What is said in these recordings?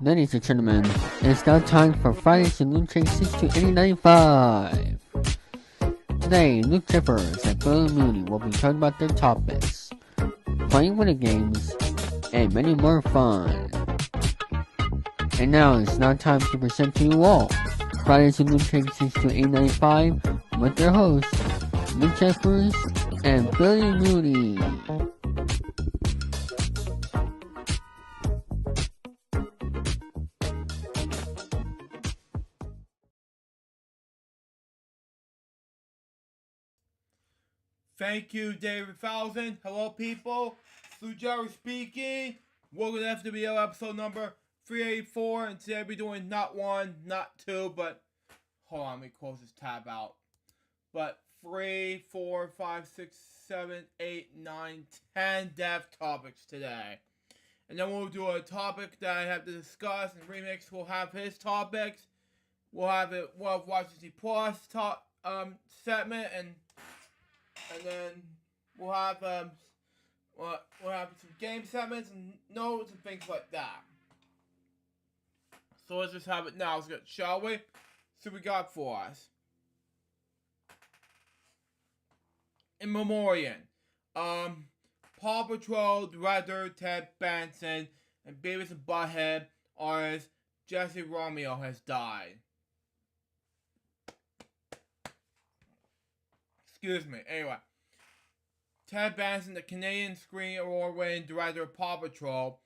Ladies and gentlemen, it's now time for Friday's LukeJ62895. Today, Luke Chippers and Bill Mooney will be talking about their topics, playing video games, and many more fun. And now it's now time to present to you all Friday's LukeJ62895 with their hosts, Luke Chippers and Billy Mooney. Thank you, David Thousand. Hello, people. Lou Jerry speaking. Welcome to FWL episode number 384. And today we're doing not one, not two, but hold on, let me close this tab out. But 3, 4, 5, 6, 7, 8, 9, 10 dev topics today. And then we'll do a topic that I have to discuss. And Remix will have his topics. We'll have Washington Plus segment and then we'll have some game segments and notes and things like that. So let's just have it now, shall we? See what we got for us. In memoriam, Paw Patrol director Ted Benson and Beavis and Butthead artist Jesse Romeo has died. Excuse me. Anyway, Ted Benson, the Canadian Screen Award-winning director of Paw Patrol,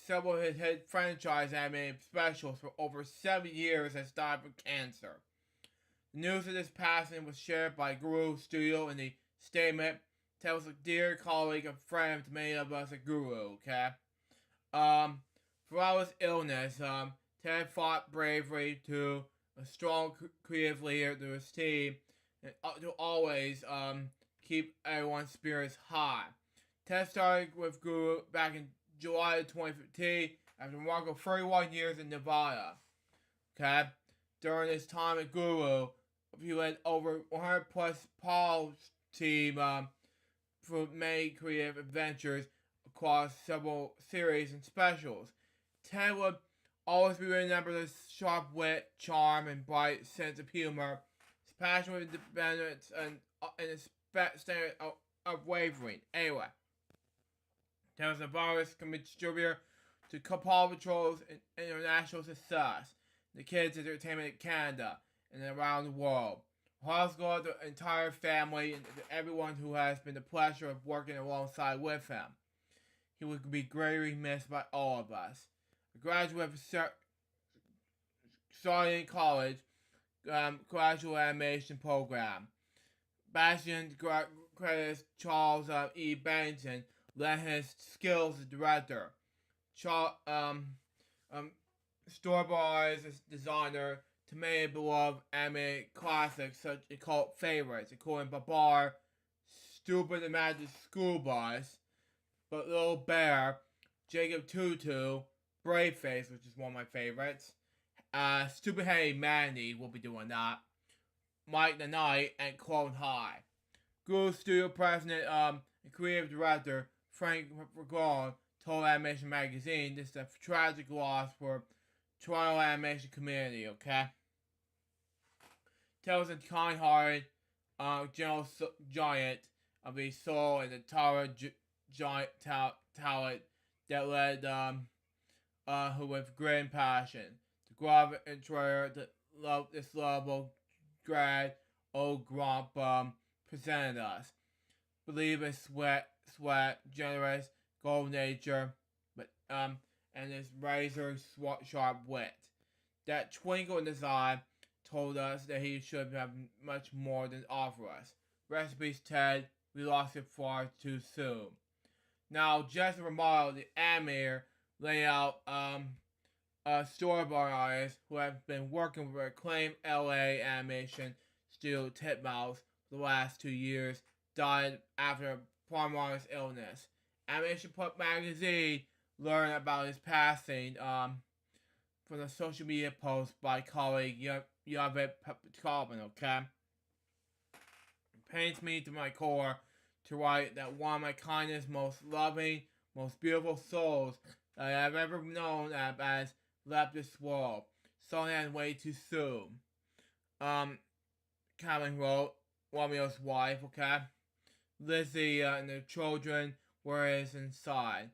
several of his hit franchise animated specials for over 7 years, has died from cancer. The news of this passing was shared by Guru Studio in the statement. Ted was a dear colleague and friend to many of us at Guru. Okay. Throughout his illness, Ted fought bravely to a strong creative leader to his team. And to always keep everyone's spirits high. Ted started with Guru back in July of 2015 after a remarkable 31 years in Nevada. Okay? During his time at Guru, he led over 100 plus Paul team for many creative adventures across several series and specials. Ted would always be remembered as sharp wit, charm, and bright sense of humor. Passion with independence and his standard of wavering. Anyway, there was a virus contributor to Paw Patrol's international success, the kids' entertainment in Canada and around the world. Hearts go out to the entire family and to everyone who has been the pleasure of working alongside with him. He would be greatly missed by all of us. A graduate of starting in college. Graduate animation program. Bastian credits Charles E. Bennington lent his skills as director. Storyboards as designer to many beloved anime classics such as cult favorites, including Babar, Stupid and Magic School Bus, But Little Bear, Jacob Tutu, Brave Face, which is one of my favorites. Stupid Hey Mandy will be doing that. Mike the Knight and Clone High. Guru Studio President and Creative Director Frank Regron told Animation Magazine this is a tragic loss for Toronto animation community, okay? Tells a kind-hearted general giant of the soul and the tower giant talent that led who with great passion. Grab and Troyer, the love this lovable grad old grump presented us. Believe in sweat, generous, gold nature, but and his razor sharp wit. That twinkle in his eye told us that he should have much more than offer us. Recipes Ted, we lost it far too soon. Now Jesse Romano, the animator, laid out storyboard artists who have been working with acclaimed LA animation studio Titmouse for the last 2 years, died after a prolonged illness. Animation Pop magazine learned about his passing from a social media post by colleague Yavit Carbon, okay? It pains me to my core to write that one of my kindest, most loving, most beautiful souls that I have ever known as left this world. Someone had way too soon. Cameron wrote, Romeo's wife, okay? Lizzie and the children were his inside.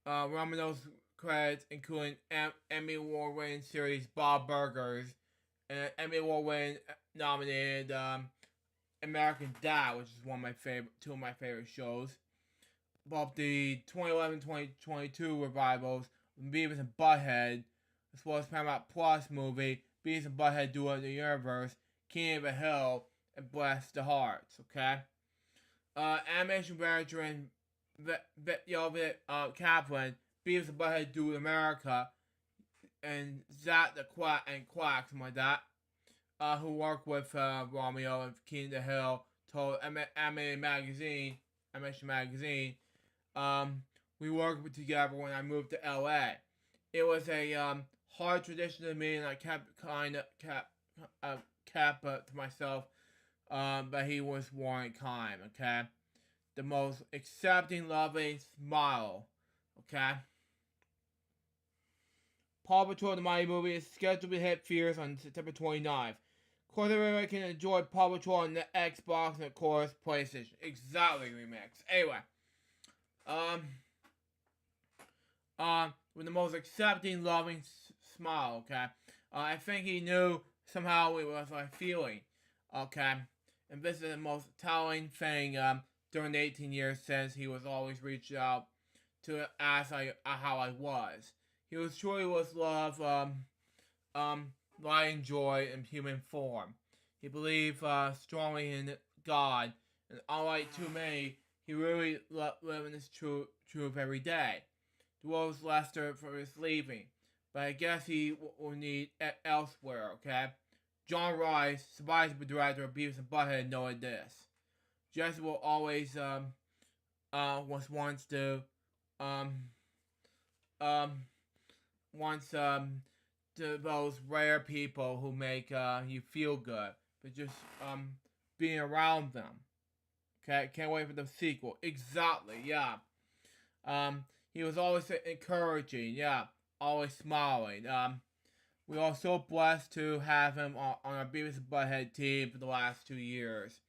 Romeo's credits including Emmy Award-winning series Bob Burgers and Emmy Award-winning nominated American Dad, which is two of my favorite shows. Both the 2011-2022 revivals, Beavis and Butthead, as well as Paramount Plus movie Beavis and Butthead Duel of the Universe, King of the Hill, and Bless the Hearts. Okay. Animation veteran Kaplan, Beavis and Butthead Duel America, and Zach the Quack and Quack, something like that. Who worked with Romeo and King of the Hill, told Animation Magazine. We worked together when I moved to LA. It was a hard tradition to me, and I kept to myself. But he was warm and kind. Okay, the most accepting, loving smile. Okay. Paw Patrol the Mighty movie is scheduled to hit theaters on September 29th. Of course, everybody can enjoy Paw Patrol on the Xbox and, of course, PlayStation. Exactly, remix. Anyway. With the most accepting, loving smile, okay? I think he knew somehow it was my feeling, okay? And this is the most telling thing during the 18 years since he was always reached out to ask how I was. He was truly was love, light and joy in human form. He believed strongly in God, and unlike too many, he really lived in his truth every day. The world was Lester for his leaving, but I guess he will need elsewhere, okay? John Rice, survivor director of Beavis and Butthead, noted this. Jesse will always, wants to those rare people who make you feel good, but just being around them. Okay, can't wait for the sequel. Exactly, yeah. He was always encouraging, yeah, always smiling. We are so blessed to have him on our Beavis and Butthead team for the last 2 years.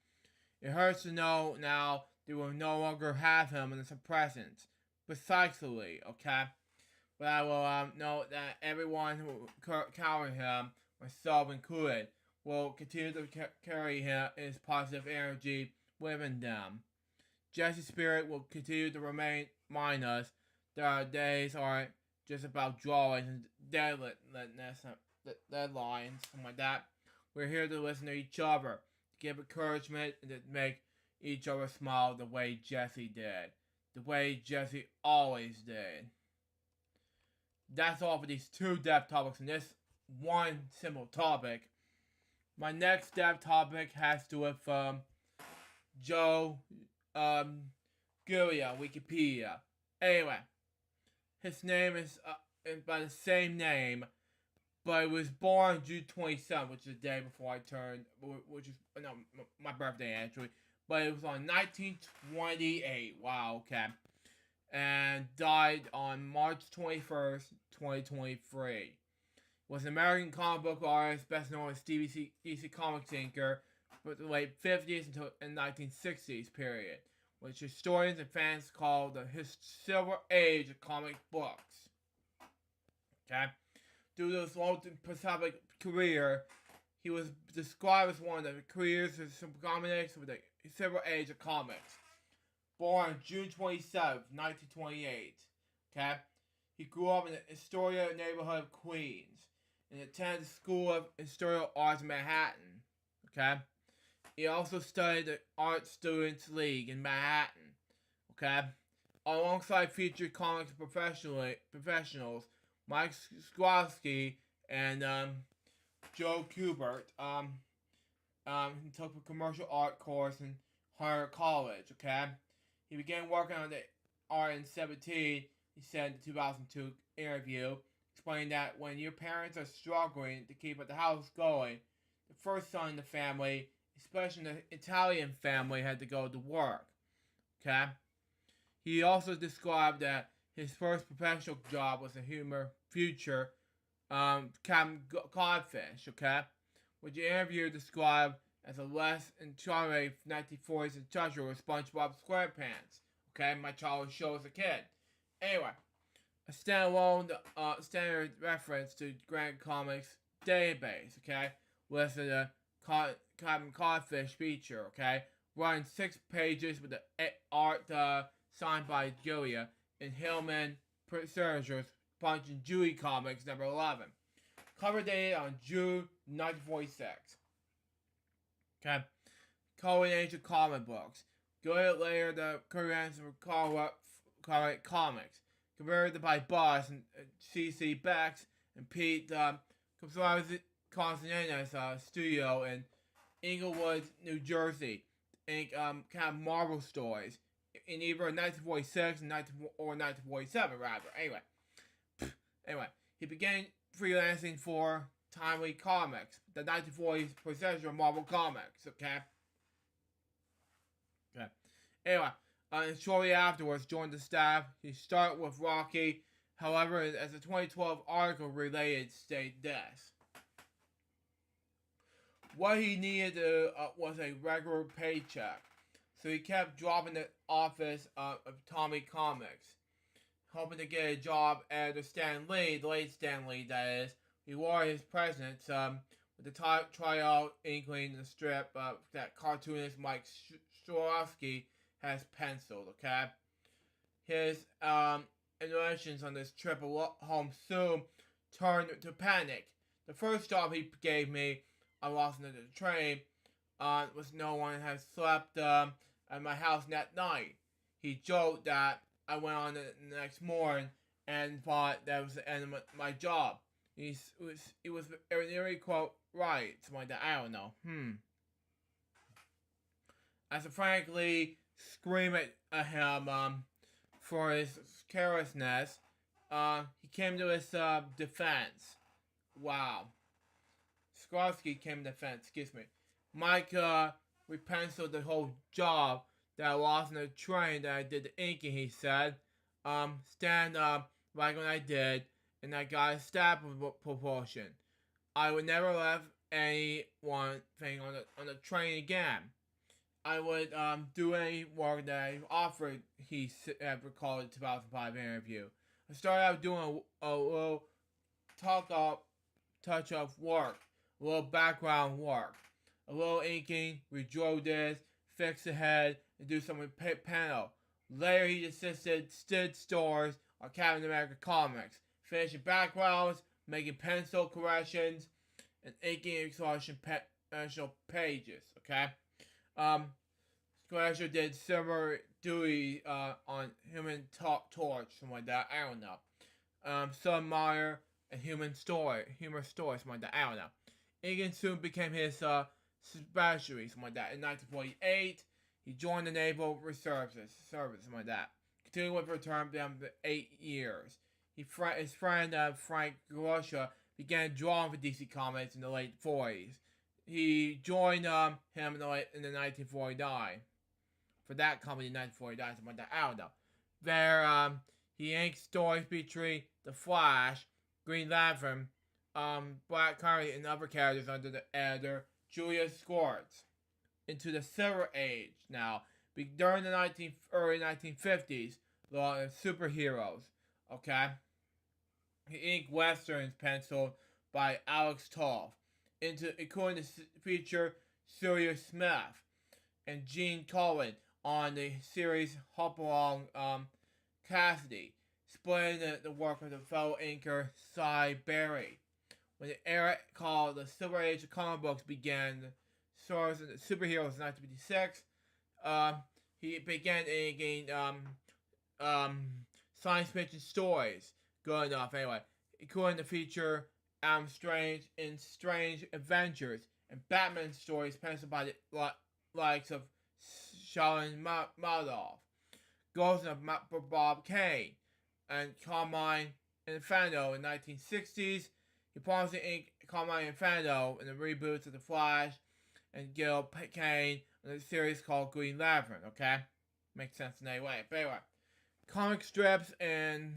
It hurts to know now they will no longer have him in the presence. Precisely, okay? But I will note that everyone who carry him, myself included, will continue to carry his positive energy within them. Jesse's spirit will continue to remind us that our days aren't just about drawings and deadlines, something like that. We're here to listen to each other, to give encouragement, and to make each other smile the way Jesse did. The way Jesse always did. That's all for these 2 depth topics and this one simple topic. My next depth topic has to do with Joe Guria, Wikipedia. Anyway, his name is by the same name, but he was born June 27th, which is the day before I turned, which is my birthday actually. But it was on 1928. Wow, okay. And died on March 21st, 2023. Was an American comic book artist, best known as DC Comics inker, for the late 50s until the 1960s period, which historians and fans call the Silver Age of comic books. Okay? Due to his long prolific career, he was described as one of the creators of some combination with the Silver Age of comics. Born June 27, 1928. Okay? He grew up in the Astoria neighborhood of Queens and attended the School of Industrial Arts in Manhattan. Okay? He also studied the Art Students League in Manhattan. Okay? Alongside featured comics professionals Mike Skrowski and Joe Kubert. He took a commercial art course in Harvard College. Okay? He began working on the art in 17. He said in the 2002 interview, explaining that when your parents are struggling to keep the house going, the first son in the family, especially the Italian family, had to go to work. Okay? He also described that his first professional job was a humor feature Captain Codfish, okay? Which the interviewer described as a less charming 1940s industrial with SpongeBob SquarePants. Okay, my childhood show as a kid. Anyway, a standalone standard reference to Grand Comics database, okay, with the Captain Codfish feature, okay, running 6 pages with the art signed by Julia and Hillman Sergers Punch and Judy Comics number 11. Cover dated on June 1946. Okay. Coordination comic books. Good later the currents of comics. Converted by Boss and C.C. Bex and Pete Constantine's studio in Inglewood, New Jersey. And kind of Marvel stories in either 1946 or 1947 rather. Anyway, he began freelancing for Timely Comics, the 1940s processor of Marvel Comics, okay? Anyway, and shortly afterwards joined the staff. He started with Rocky, however, as a 2012 article related state this. What he needed was a regular paycheck, so he kept dropping the office of Tommy Comics, hoping to get a job at the Stan Lee, the late Stan Lee, that is. He wore his presence with the tryout inkling in the strip that cartoonist Mike Strowski has penciled, okay? His interactions on this trip home soon turned to panic. The first job he gave me, I lost into the train, was no one had slept at my house that night. He joked that I went on the next morning and thought that was the end of my job. It was nearly quote right, something like that. I don't know. As I frankly scream at him for his carelessness, he came to his defense. Wow. Skrosky came to defense, excuse me. Mike repenciled the whole job that I lost in the train that I did the inking, he said. Stand up like when I did, and I got a stab proportion. I would never let anyone thing on the train again. I would do any work that I offered, he recalled in 2005 interview. I started out doing a little touch of work, a little background work, a little inking, redraw this, fix the head, and do some panel. Later he assisted Stid stores on Captain America Comics, finishing backgrounds, making pencil corrections, and inking exhaustion pages, okay? Squasher did similar duty on Human Torch, something like that, I don't know. Sun Meyer and Humor Story, something like that, I don't know. Inking soon became his specialty, something like that. In 1948, he joined the Naval Reserve Service, something like that. Continuing with return down to 8 years. His friend Frank Grusha began drawing for DC Comics in the late 40s. He joined him in the 1949. For that company in 1949, something like that, I don't know. There, he inked stories featuring The Flash, Green Lantern, Black Canary, and other characters under the editor Julius Squartz. Into the Silver Age now. During the early 1950s, the superheroes, okay? He inked westerns penciled by Alex Toth, including the feature Sirius Smith and Gene Colan on the series Hopalong Cassidy, splitting the work of the fellow inker Cy Berry. When the era called the Silver Age of comic books began, the source of the superheroes in 1956, he began inking science fiction stories. Good enough, anyway. Including the feature Strange in Strange Adventures and Batman stories penciled by the likes of Shaolin Madoff, Ghost of Bob Kane, and Carmine Infando in the 1960s. He promised to ink Carmine Infando in the reboots of The Flash and Gil Kane in a series called Green Lantern, okay? Makes sense in any way. But anyway, comic strips and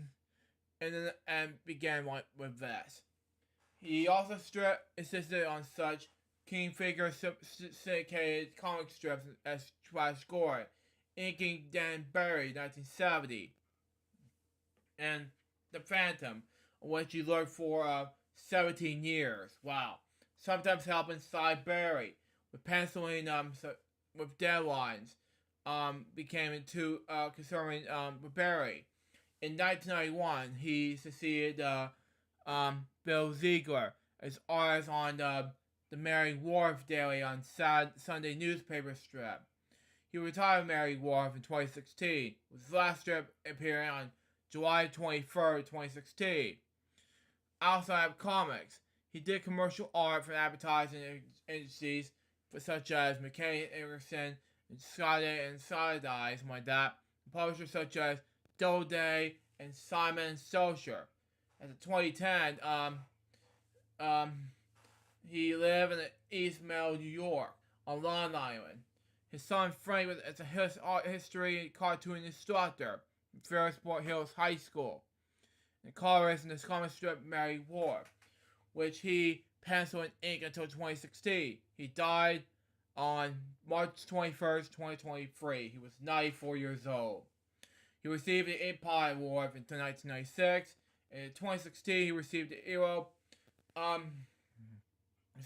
began with this. He also assisted on such King-Figure syndicated comic strips as Flash Gordon, inking Dan Barry 1970, and The Phantom, which he worked for 17 years. Wow. Sometimes helping Cy Barry with penciling with deadlines became into concerning Barry. In 1991, he succeeded Bill Ziegler as artist on the Mary Wharf Daily on Sunday newspaper strip. He retired Mary Wharf in 2016, with his last strip appearing on July 23rd, 2016. Outside of comics, he did commercial art for advertising agencies such as McKay Anderson and Scotty and Solidize, something like that. Publishers such as Doubleday and Simon Socher. As of 2010, he lived in East Mill, New York, on Long Island. His son Frank was a art history and cartoon instructor at Fairsport Hills High School. And colorist in his comic strip Mary Wharf, which he penciled and inked until 2016. He died on March 21st, 2023. He was 94 years old. He received the Empire Award in 1996. And in 2016, he received the Hero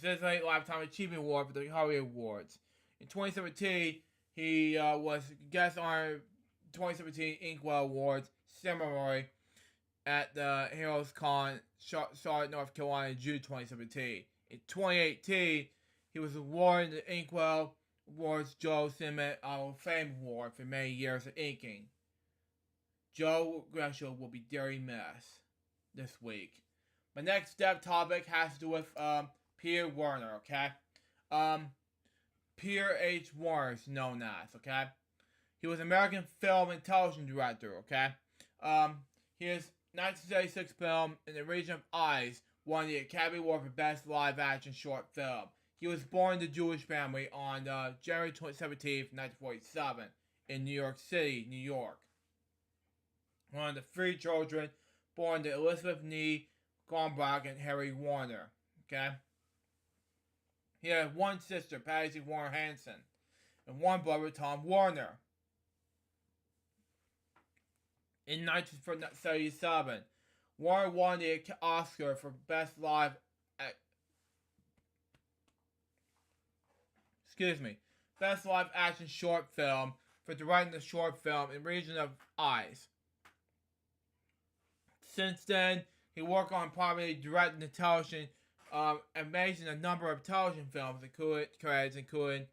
Cincinnati Lifetime Achievement Award for the Hollywood Awards. In 2017, he was guest on 2017 Inkwell Awards ceremony at the Heroes Con, Charlotte, North Carolina, in June 2017. In 2018, he was awarded the Inkwell Awards Joe Simon Fame Award for many years of inking. Joe Gresham will be very missed this week. My next step topic has to do with Peter Warner, okay? Peter H. Warner is known as, okay? He was an American film and television director, okay? His 1976 film In the Region of Eyes won the Academy Award for Best Live Action Short Film. He was born to a Jewish family on January 17th, 1947 in New York City, New York. One of the three children born to Elizabeth Nee Gombach and Harry Warner, okay? He had one sister, Patsy Warner Hanson, and one brother, Tom Warner. In 1977, Warner won the Oscar for Best Live Action Short Film for directing the short film In Region of Eyes. Since then, he worked on primarily directing the television and making a number of television films, including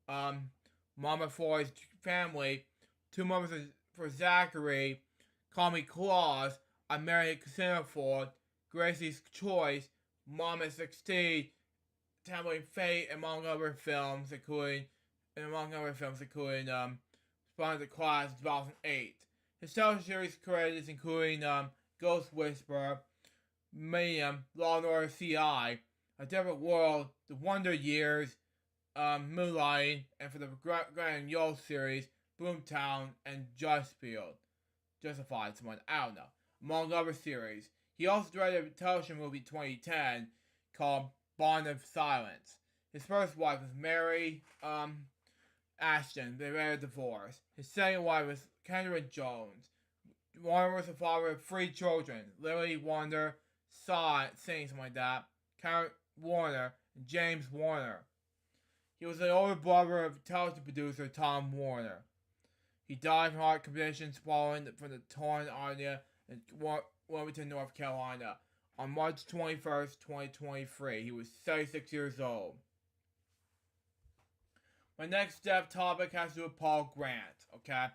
Mama Floyd's Family, Two Mothers for Zachary, Call Me Claus, I Married Cassandra Ford, Gracie's Choice, Mama 16, Tambourine Fate, among other films, including Spawn the Class 2008. His television series credits including Ghost Whisperer, Medium, Law and Order CI, A Different World, The Wonder Years, Moonlighting, and for the Grand Yo series, Boomtown and Justified, someone, I don't know, among other series. He also directed a television movie in 2010 called Bond of Silence. His first wife was Mary Ashton. They were divorced. His second wife was Kendra Jones. Warner was the father of three children: Lily Warner, something like that, Karen Warner, and James Warner. He was the older brother of television producer Tom Warner. He died from heart conditions following from the torn hernia in Wilmington, North Carolina, on March 21st, 2023. He was 76 years old. My next step topic has to do with Paul Grant, okay?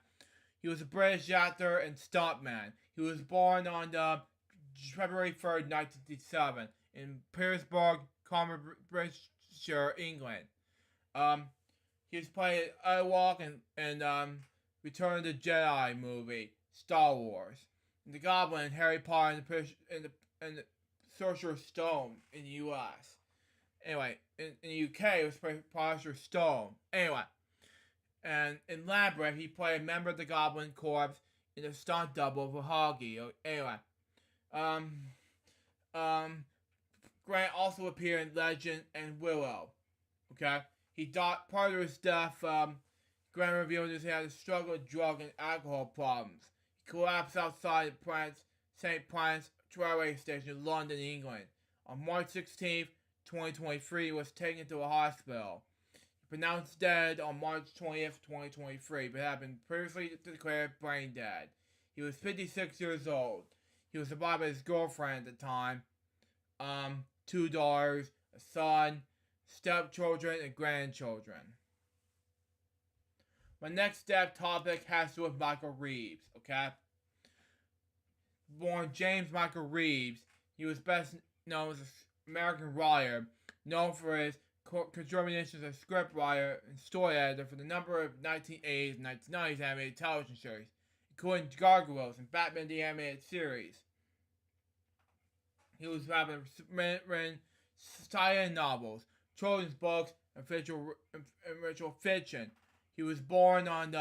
He was a British actor and stuntman. He was born on February 3rd, 1957 in Petersburg, Cambridgeshire, England. He was playing Ewok and Return of the Jedi movie, Star Wars, and the Goblin, Harry Potter, and the Sorcerer's Stone in the U.S. Anyway, in the UK, it was played Sorcerer's Stone. Anyway, and in Labyrinth, he played a member of the Goblin Corps in a stunt double for Hoggy. Anyway, Grant also appeared in Legend and Willow. Okay, he died prior to his death. Grant revealed he had a struggle with drug and alcohol problems. He collapsed outside the St. Prince railway station in London, England. On March 16th, 2023, he was taken to a hospital. He pronounced dead on March 20th, 2023, but had been previously declared brain dead. He was 56 years old. He was survived by his girlfriend at the time, 2 daughters, a son, stepchildren, and grandchildren. My next topic has to do with Michael Reeves, okay? Born James Michael Reeves, he was best known as an American writer, known for his contributions as scriptwriter and story editor for the number of 1980s and 1990s animated television series, including Gargoyles and Batman the Animated Series. He was written science novels, children's books, and ritual fiction. He was born on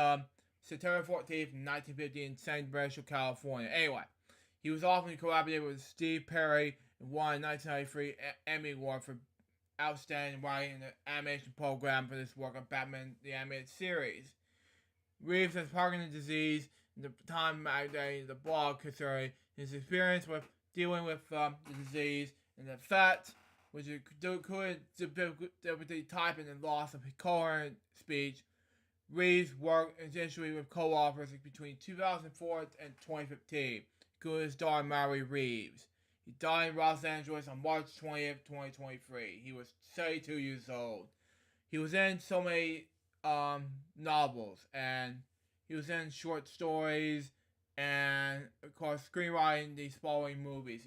September 14th, 1950 in San Bernardino, California. Anyway, he was often collaborated with Steve Perry and won a 1993 Emmy Award for Outstanding Writing in the Animation Program for this work on Batman the Animated Series. Reeves has Parkinson's disease, and the time the blog concerning his experience with dealing with the disease and the effect, which included difficulty typing and loss of coherent speech. Reeves worked essentially with co-authors between 2004 and 2015, including his daughter Mary Reeves. He died in Los Angeles on March 20th, 2023. He was 32 years old. He was in so many novels, and he was in short stories, and of course screenwriting these following movies,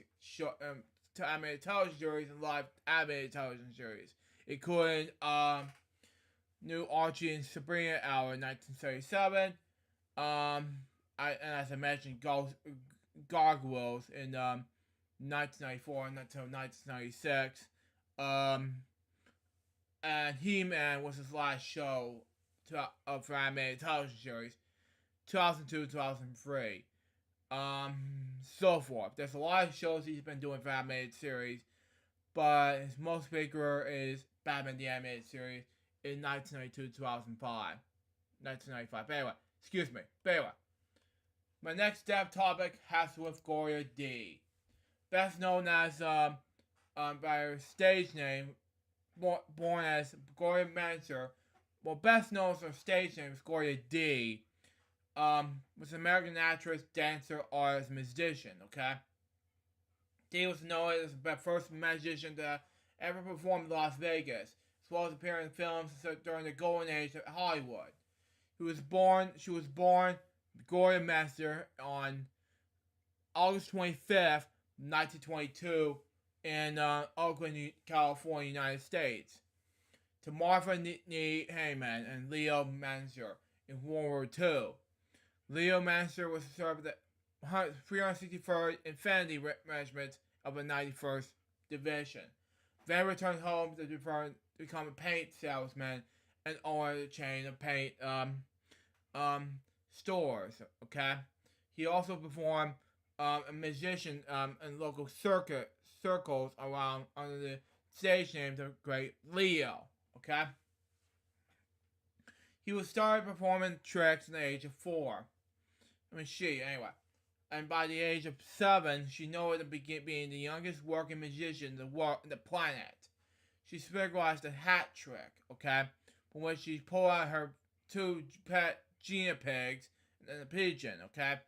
animated television series and live animated television series, including New Archie and Sabrina Hour in 1977, and as I mentioned, Gargoyles in 1994 until 1996, and He-Man was his last show for animated television series, 2002-2003, so forth. There's a lot of shows he's been doing for animated series, but his most big career is Batman the Animated Series in 1995. But anyway, my next topic has to do with Gloria D. Best known as by her stage name, born as Gloria Manser. Well, best known as her stage name is Gloria D. Was an American actress, dancer, artist, musician. Okay. D was known as the first magician to ever perform in Las Vegas, as well as appearing in films during the golden age of Hollywood. She was born Gloria Master on August 25th, 1922 in Oakland, California, United States, to Martha Nee Heyman and Leo Manser in World War II. Leo Manser was served at the 363rd Infantry Regiment of the 91st Division. Then returned home to become a paint salesman and own a chain of paint stores. Okay, he also performed a musician in local circles around under the stage name the Great Leo. Okay, he was started performing tricks at the age of 4. Anyway. And by the age of 7, she knew to begin being the youngest working musician in the planet. She specialized in hat trick, okay, from which she pulled out her 2 pet Gina pigs and a pigeon, okay.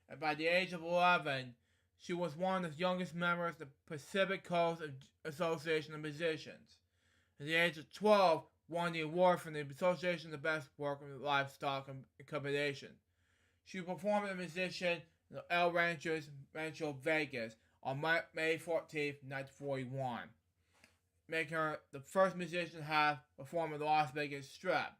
And by the age of 11, she was one of the youngest members of the Pacific Coast Association of Musicians. At the age of 12, won the award from the Association of the Best Working with Livestock Accommodation. She performed as a musician in El Rancho, Vegas on May 14th, 1941, making her the first musician to have performed in the Las Vegas Strip.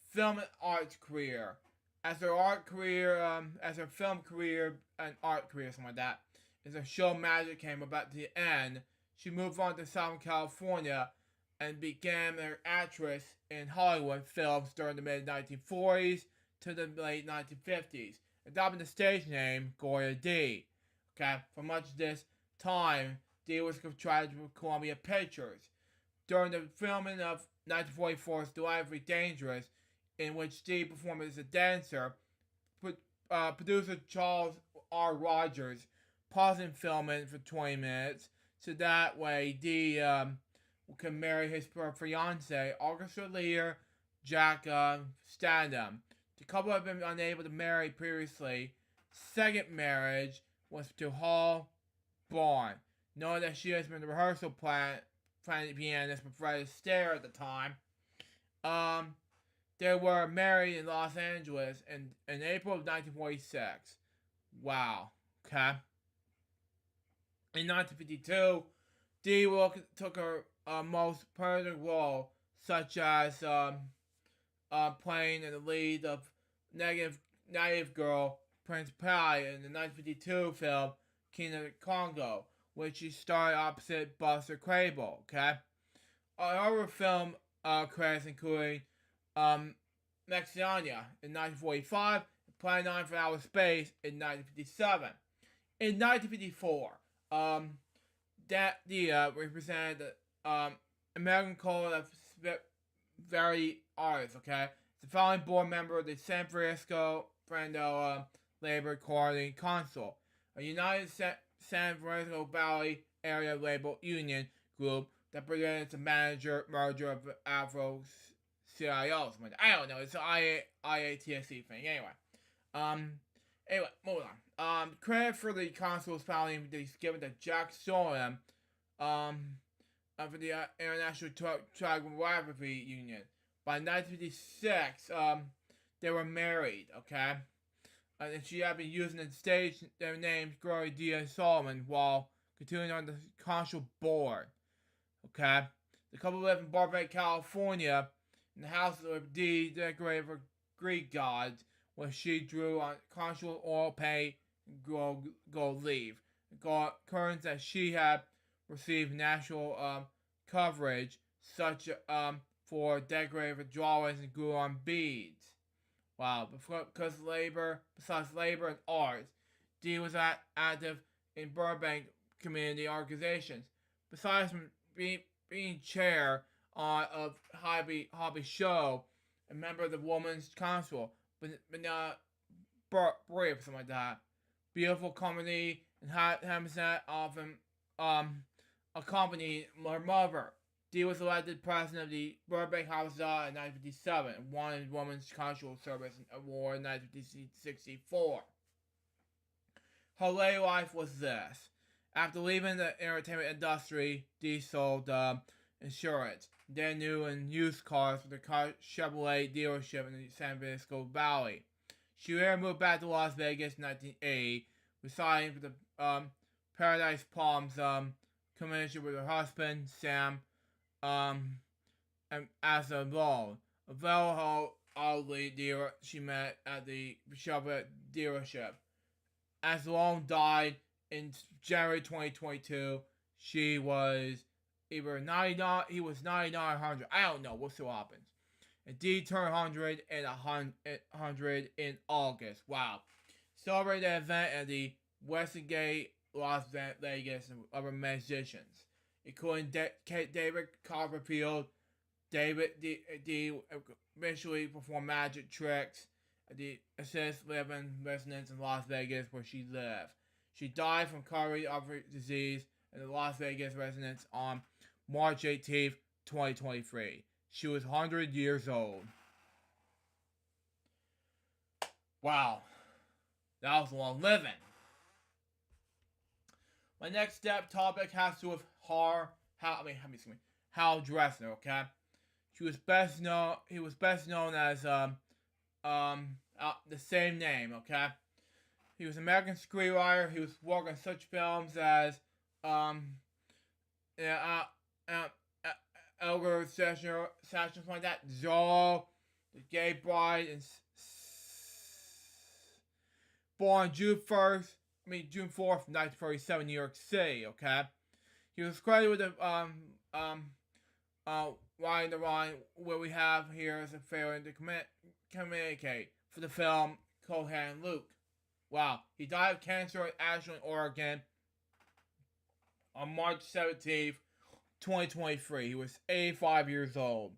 Film and arts career. As her film career and art career, something like that, as her show Magic came about to the end, she moved on to Southern California and began her actress in Hollywood films during the mid-1940s to the late 1950s, adopting the stage name Gloria D. Okay, for much of this time, D Dee was contracted with Columbia Pictures. During the filming of 1944's Delivery Dangerous, in which Dee performed as a dancer, producer Charles R. Rogers paused filming for 20 minutes so that way Dee can marry his fiancee, orchestra leader Jack Stadham. The couple had been unable to marry previously. Second marriage was to Hall Braun. Knowing that she has been the rehearsal planning pianist for Fred Astaire at the time, they were married in Los Angeles in April of 1946. Wow. Okay. In 1952, Dee took her most pertinent role, such as playing in the lead of Native Girl Prince Pi in the 1952 film King of the Congo, which she starred opposite Buster Crable. Okay. Other film credits including Mexiana in 1945, Plan 9 for Outer Space in 1957. In 1954, that represented American Code of Very Artists, okay? The following board member of the San Francisco Labor Coordinating Council, a United San Francisco Valley Area Labor Union group that presents a merger of Afro-CIOs. I don't know, it's an IATSC thing. Anyway, moving on. Credit for the council's founding is given to Jack Sorum for the International Typography Union. By 1956, they were married, okay? And she had been using the stage their names Gloria Diaz Solomon while continuing on the council board, okay? The couple lived in Burbank, California, in the house of Dee decorated for Greek gods, where she drew on consular oil paint and gold leaf. Curtains that she had received national coverage, such for decorative drawings and glue on beads. Wow, besides labor and arts, Dee was active in Burbank community organizations. Besides being chair of Hobby Show, a member of the Women's Council, but not brief, something like that. Beautiful Company and Hampstead often accompanied her mother. Dee was elected president of the Burbank House in 1957 and won the Women's Cultural Service Award in 1964. Her later life was this. After leaving the entertainment industry, Dee sold insurance, then new and used cars for the Chevrolet dealership in the San Francisco Valley. She later moved back to Las Vegas in 1980, residing for the Paradise Palms convention with her husband, Sam, and as a role. A very elderly dealer she met at the Chevrolet dealership. As Long died in January 2022, she was either 99, he was 99 or 100. I don't know, we'll see what happens. And Dee turned 100 and 100 in August. Wow. Celebrated the event at the Western Gate, Las Vegas, and other musicians, including David Copperfield. David Dee eventually performed magic tricks at the assisted living residence in Las Vegas where she lived. She died from coronary artery disease in the Las Vegas residence on March 18th, 2023. She was 100 years old. Wow. That was long living. My next topic has to do with Hal Dressner, okay? He was best known as the same name, okay? He was an American screenwriter. He was working on such films as Elgar Session, something like that, Zorro, The Gay Bride, and born June 4th, 1947, New York City, okay? He was credited with writing the line, what we have here is a failure to communicate for the film Cold-Handed Luke. Wow. He died of cancer in Ashland, Oregon on March 17th, 2023. He was 85 years old.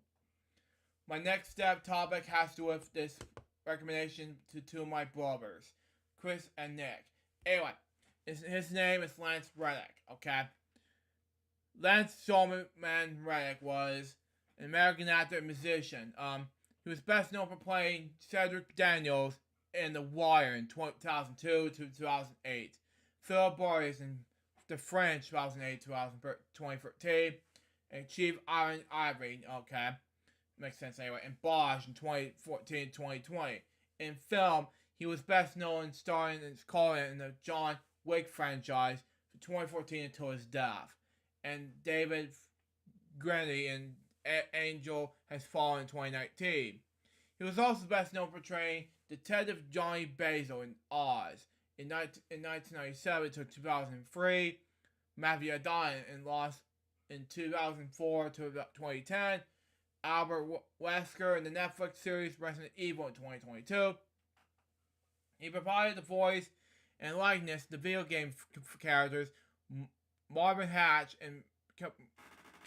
My next step topic has to do with this recommendation to two of my brothers, Chris and Nick. Anyway, his name is Lance Reddick, okay? Lance Solomon Reddick was an American actor and musician. He was best known for playing Cedric Daniels in The Wire in 2002 to 2008. Philip Boris in The French 2008 to 2013. And Chief Iron Ivory, okay? Makes sense anyway. And Bosch in 2014 2020. In film, he was best known starring as Colin in the John Wick franchise from 2014 until his death. And David Grenny in Angel Has Fallen in 2019. He was also best known for portraying Detective Johnny Basil in Oz in 1997 to 2003. Matthew O'Donnell in Lost in 2004 to 2010. Albert Wesker in the Netflix series Resident Evil in 2022. He provided the voice and likeness to the video game characters Marvin Hatch and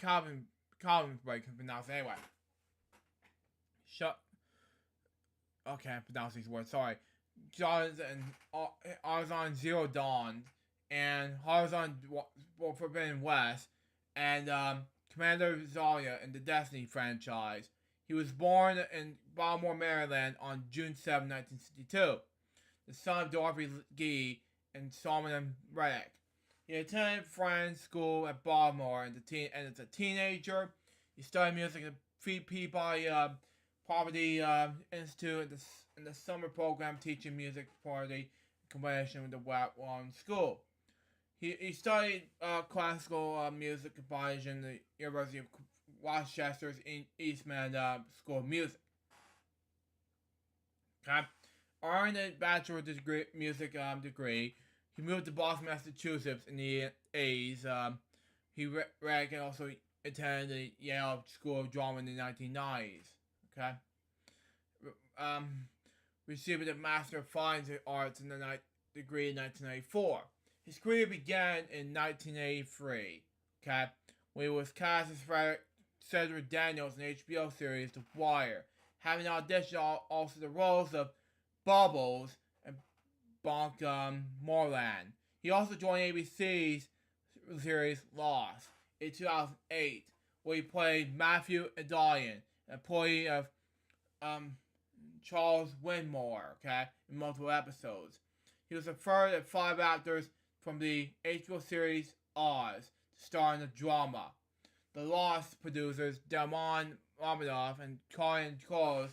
Calvin Break can pronounce it anyway. Okay, I pronounced these words, sorry. Horizon Zero Dawn and Horizon Forbidden West and Commander Zarya in the Destiny franchise. He was born in Baltimore, Maryland on June 7, 1962. The son of Dorothy Gee and Solomon Reddick. He attended Friends School at Baltimore and as a teenager. He studied music at Peabody Poverty Institute in the summer program teaching music party in combination with the Watson School. He studied classical music composition at the University of Rochester's Eastman School of Music. Okay. Earned a bachelor's degree, music degree. He moved to Boston, Massachusetts in the 80s. He also attended the Yale School of Drama in the 1990s. Okay. Received a Master of Fine Arts in the degree in 1994. His career began in 1983. Okay, when he was cast as Cedric Daniels in the HBO series The Wire, having auditioned also the roles of Bubbles and Bonk Moreland. He also joined ABC's series Lost in 2008, where he played Matthew Adalian, an employee of Charles Winmore, okay, in multiple episodes. He was the third of 5 actors from the HBO series Oz to star in the drama. The Lost producers, Damon Romanoff and Colin Close,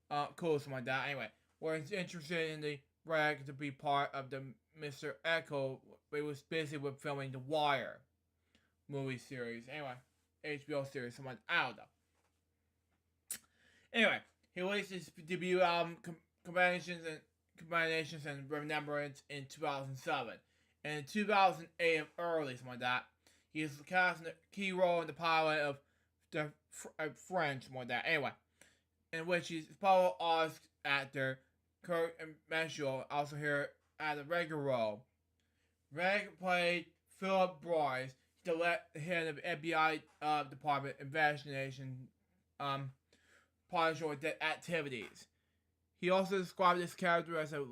something like that, anyway, were interested in the Reg to be part of the Mr. Echo, but he was busy with filming The Wire movie series. Anyway, HBO series, something like that. I don't know. Anyway, he released his debut album, Combinations and Remembrance, in 2007. And in 2008, early, something like that, he was cast in a key role in the pilot of the French, something like that. Anyway, in which he's fellow Oz actor Kurt Meschel also here at a regular role. Reg played Philip Boyce, the head of FBI Department Investigation Partial Activities. He also described this character as a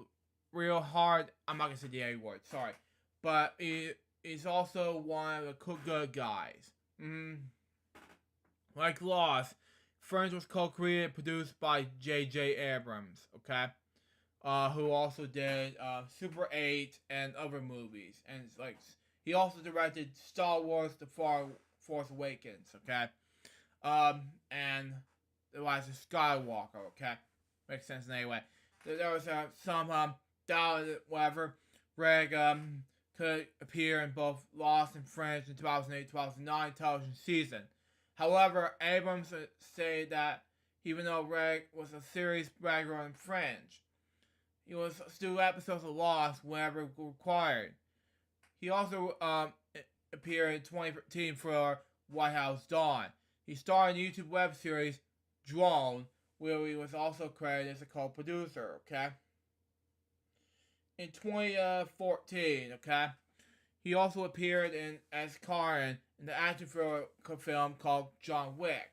real hard, I'm not going to say the A word, sorry, but he's also one of the good guys. Like Lost, Friends was co-created and produced by J.J. Abrams, okay? Who also did Super 8 and other movies. And it's like, he also directed Star Wars The Force Awakens, okay? And The Rise of Skywalker, okay? Makes sense anyway. There was some doubt, whatever. Greg could appear in both Lost and Friends in 2008-2009 television season. However, Abrams said that even though Greg was a serious background in Friends, he was still episodes of Lost whenever required. He also appeared in 2013 for White House Dawn. He starred in the YouTube web series Drone, where he was also credited as a co-producer, okay? In 2014, okay, He also appeared as Karen in the action film called John Wick.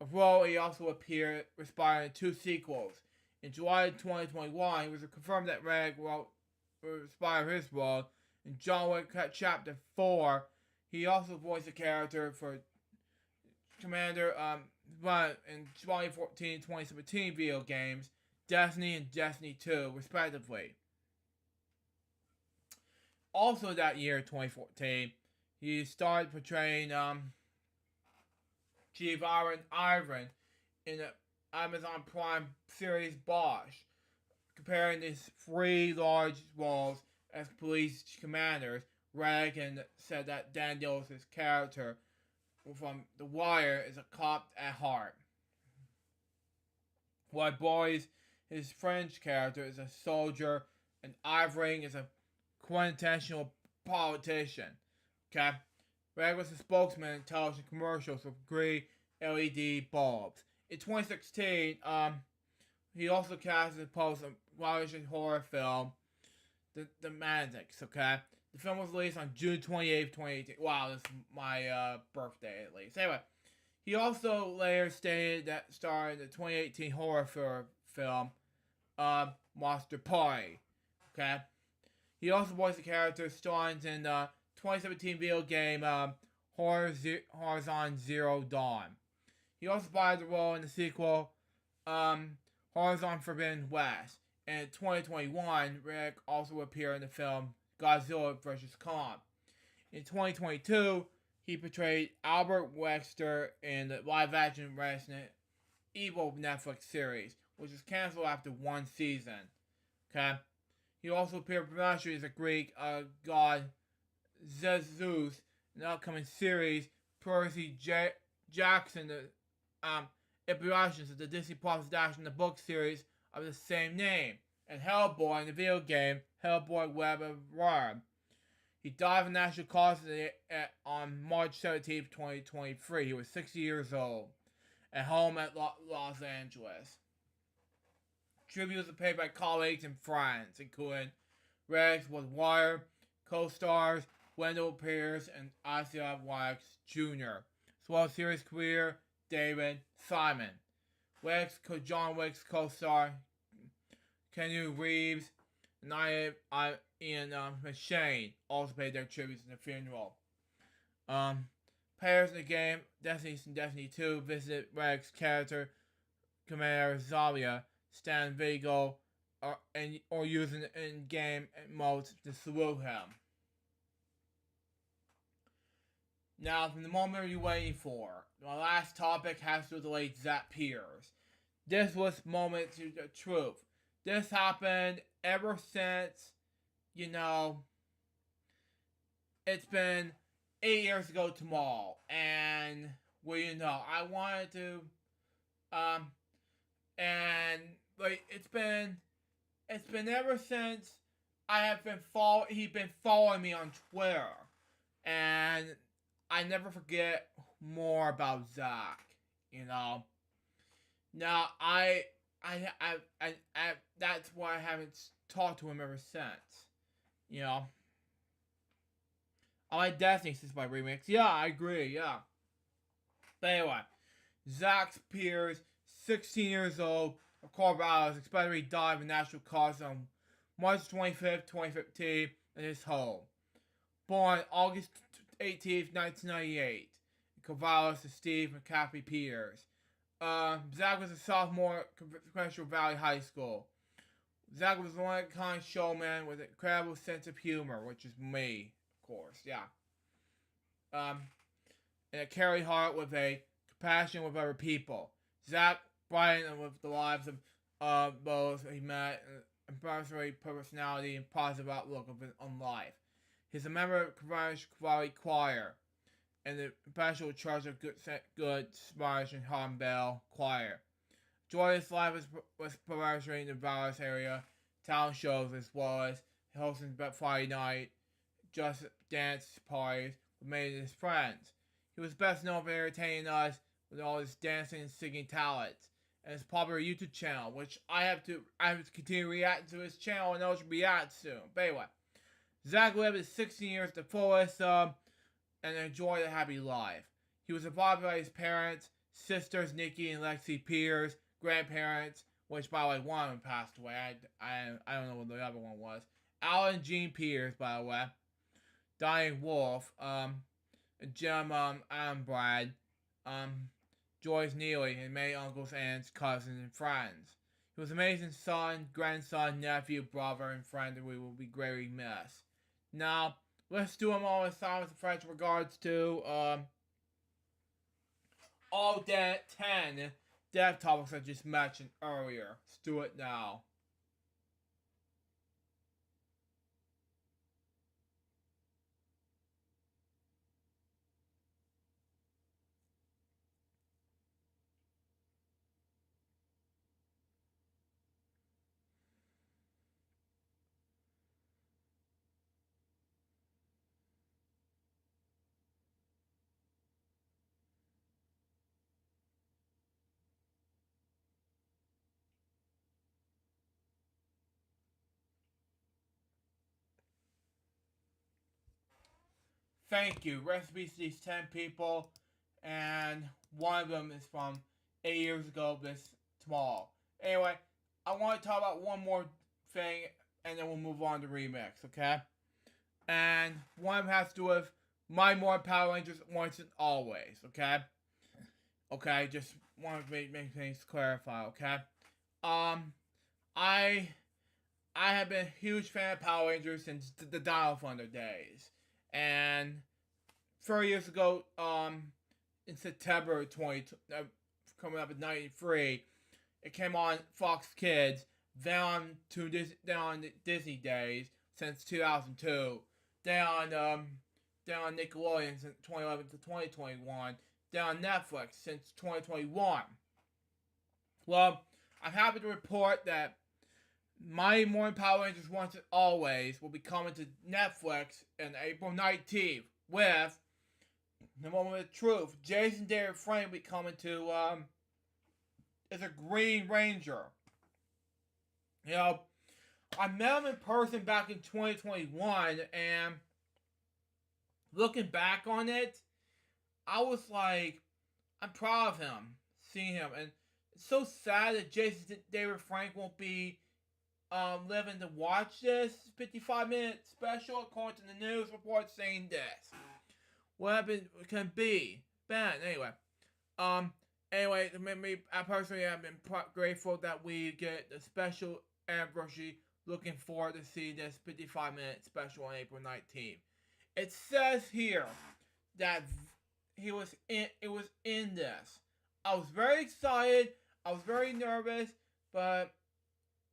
A role he also appeared responding to 2 sequels. In July 2021, it was confirmed that Reg will inspire his role. In John Wick Chapter 4, he also voiced a character for Commander in 2014-2017 video games, Destiny and Destiny 2, respectively. Also that year, 2014, he started portraying Chief Ivan in the Amazon Prime series Bosch, comparing these 3 large roles as police commanders. Reagan said that Daniels' character from The Wire is a cop at heart, while Boys, his French character, is a soldier, and Ivory is a quintessential politician. Okay? Reg was a spokesman in television commercials with green LED bulbs. In 2016, he also cast and post a Russian horror film, The Maniacs, okay? The film was released on June 28th, 2018. Wow, this is my birthday at least. Anyway, he also later stated that starred in the 2018 horror film, Monster Party, okay? He also voiced the character starring in the 2017 video game Horizon Zero Dawn. He also played the role in the sequel Horizon Forbidden West. And in 2021, Rick also appeared in the film Godzilla vs. Kong. In 2022, he portrayed Albert Wesker in the live-action Resident Evil Netflix series, which was canceled after 1 season. Okay? He also appeared professionally as a Greek god Zeus in the upcoming series Percy Jackson, the iterations of the Disney Plus adaptation of the book series of the same name, and Hellboy in the video game Hellboy Web of Worm. He died of natural causes on March 17, 2023. He was 60 years old, at home at Los Angeles. Tributes are paid by colleagues and friends, including Rex with Wire co-stars Wendell Pierce and Isaiah Wax Jr., as well as series career David Simon. John Wick's co-star Keanu Reeves and Ian McShane also paid their tributes in the funeral. Players in the game Destiny and Destiny 2 visited Reg's character Commander Zalia, Stan Vigo, or using in-game modes to salute him. Now, from the moment you're waiting for, my last topic has to do with the late Zach Pierce. This was moment to the truth. This happened ever since, it's been 8 years ago tomorrow, and I wanted to, and like it's been ever since he'd been following me on Twitter, and I never forget more about Zach, Now that's why I haven't talked to him ever since, I like Destiny since my remix. Yeah, I agree, yeah. But anyway, Zach Pierce, 16 years old, of Colorado, is expected to die of a natural cause on March 25th, 2015, in his home. Born August 18th, 1998, in Corvallis to Steve McCaffrey Peters. Zach was a sophomore at Crenshaw Valley High School. Zach was a one-of-a-kind showman with an incredible sense of humor, which is me, of course, yeah. And a carry heart with a compassion with other people. Zach brightened with the lives of those he met, and impressive personality and positive outlook on life. He's a member of the Valley Choir and the special charge of good Spanish and Hornbill Choir. Joyous life was perpetuated in the Valley area, town shows, as well as hosting Friday night just dance parties with many of his friends. He was best known for entertaining us with all his dancing and singing talents, and his popular YouTube channel, which I have to continue reacting to his channel, and those will be out soon. But anyway, Zach lived his 16 years to the fullest and enjoyed a happy life. He was survived by his parents, sisters Nikki and Lexi Pierce, grandparents, which by the way one of them passed away. I don't know what the other one was. Alan and Jean Pierce, by the way. Diane Wolf, Jim Adam Brad, Joyce Neely, and many uncles, aunts, cousins, and friends. He was an amazing son, grandson, nephew, brother, and friend that we will be greatly missed. Now, let's do them all in silence and French regards to all 10 death topics I just mentioned earlier. Let's do it now. Thank you. Recipes to these 10 people, and one of them is from 8 years ago this small. Anyway, I want to talk about one more thing, and then we'll move on to remix, okay? And one of them has to do with my more Power Rangers once and always, okay? Okay, just want to make things clarify, okay? I have been a huge fan of Power Rangers since the Dino Thunder days. And 4 years ago, in September of coming up in '93, it came on Fox Kids, down on Disney days since 2002, down on Nickelodeon since 2011 to 2021, down on Netflix since 2021. Well, I'm happy to report that Mighty Morning Power Rangers Once and Always will be coming to Netflix on April 19th with the Moment of Truth. Jason David Frank will be coming to as a Green Ranger. You know, I met him in person back in 2021, and looking back on it, I was like, I'm proud of him, seeing him, and it's so sad that Jason David Frank won't be living to watch this 55-minute special, according to the news report saying this. What happened can be bad. Anyway, I personally have been grateful that we get the special anniversary. Looking forward to see this 55-minute special on April 19th. It says here that it was in this. I was very excited. I was very nervous, but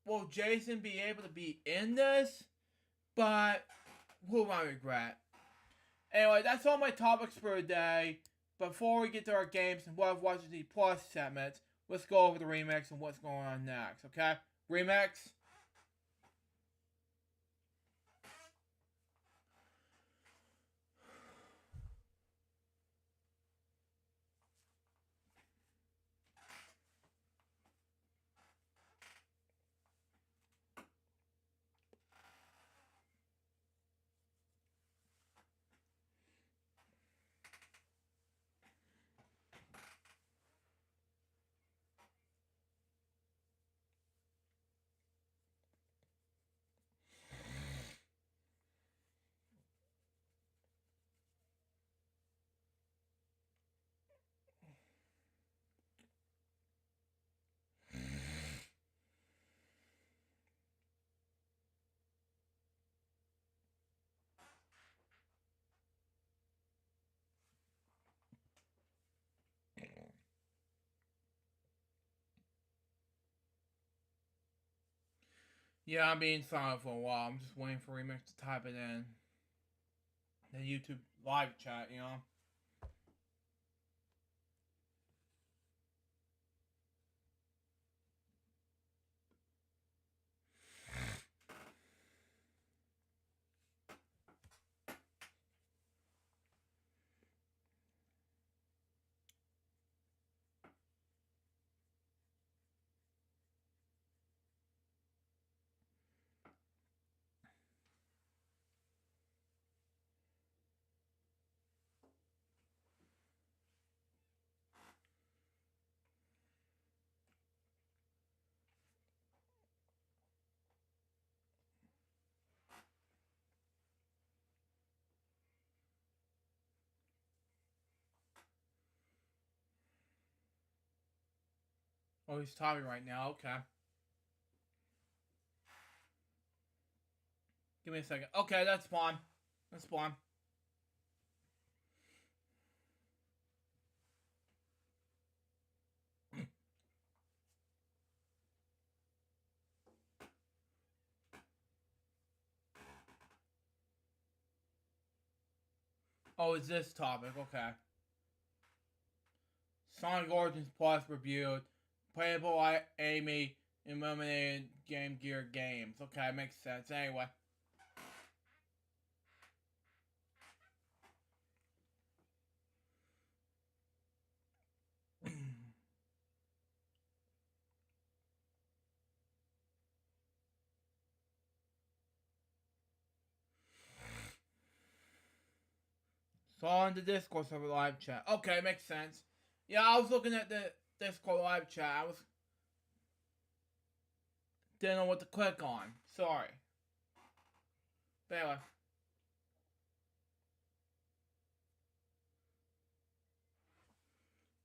will Jason be able to be in this? But who am I regret? Anyway, that's all my topics for today. Before we get to our games and what I've watched the Plus segments, let's go over the remix and what's going on next, okay? Remix. Yeah, I'm being silent for a while. I'm just waiting for Remix to type it in. The YouTube live chat, you know? Oh, he's typing right now. Okay. Give me a second. Okay, that's fine. That's fine. Oh, it's this topic. Okay. Sonic Origins Plus reviewed. Playable by Amy eliminated Game Gear games. Okay, makes sense. Anyway. Saw in the Discord server live chat. Okay, makes sense. Yeah, I was looking at the Discord live chat. I was didn't know what to click on. Sorry. But anyway.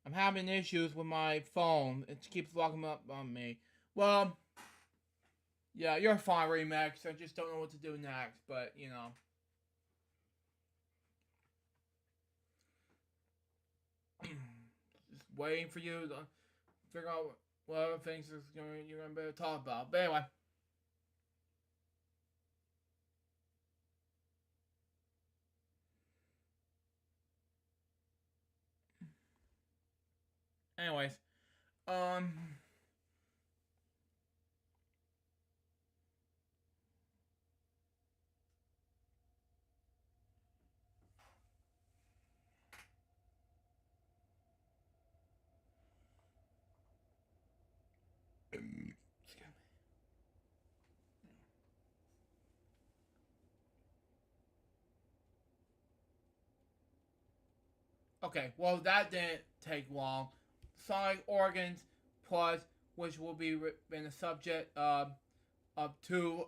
I'm having issues with my phone. It keeps locking up on me. Well, yeah, you're fine, Remix. I just don't know what to do next, but you know. Just waiting for you to figure out what other things you're gonna be able to talk about. But anyway. Anyways. Um Okay, well that didn't take long. Sonic Organs Plus, which will be in the subject of two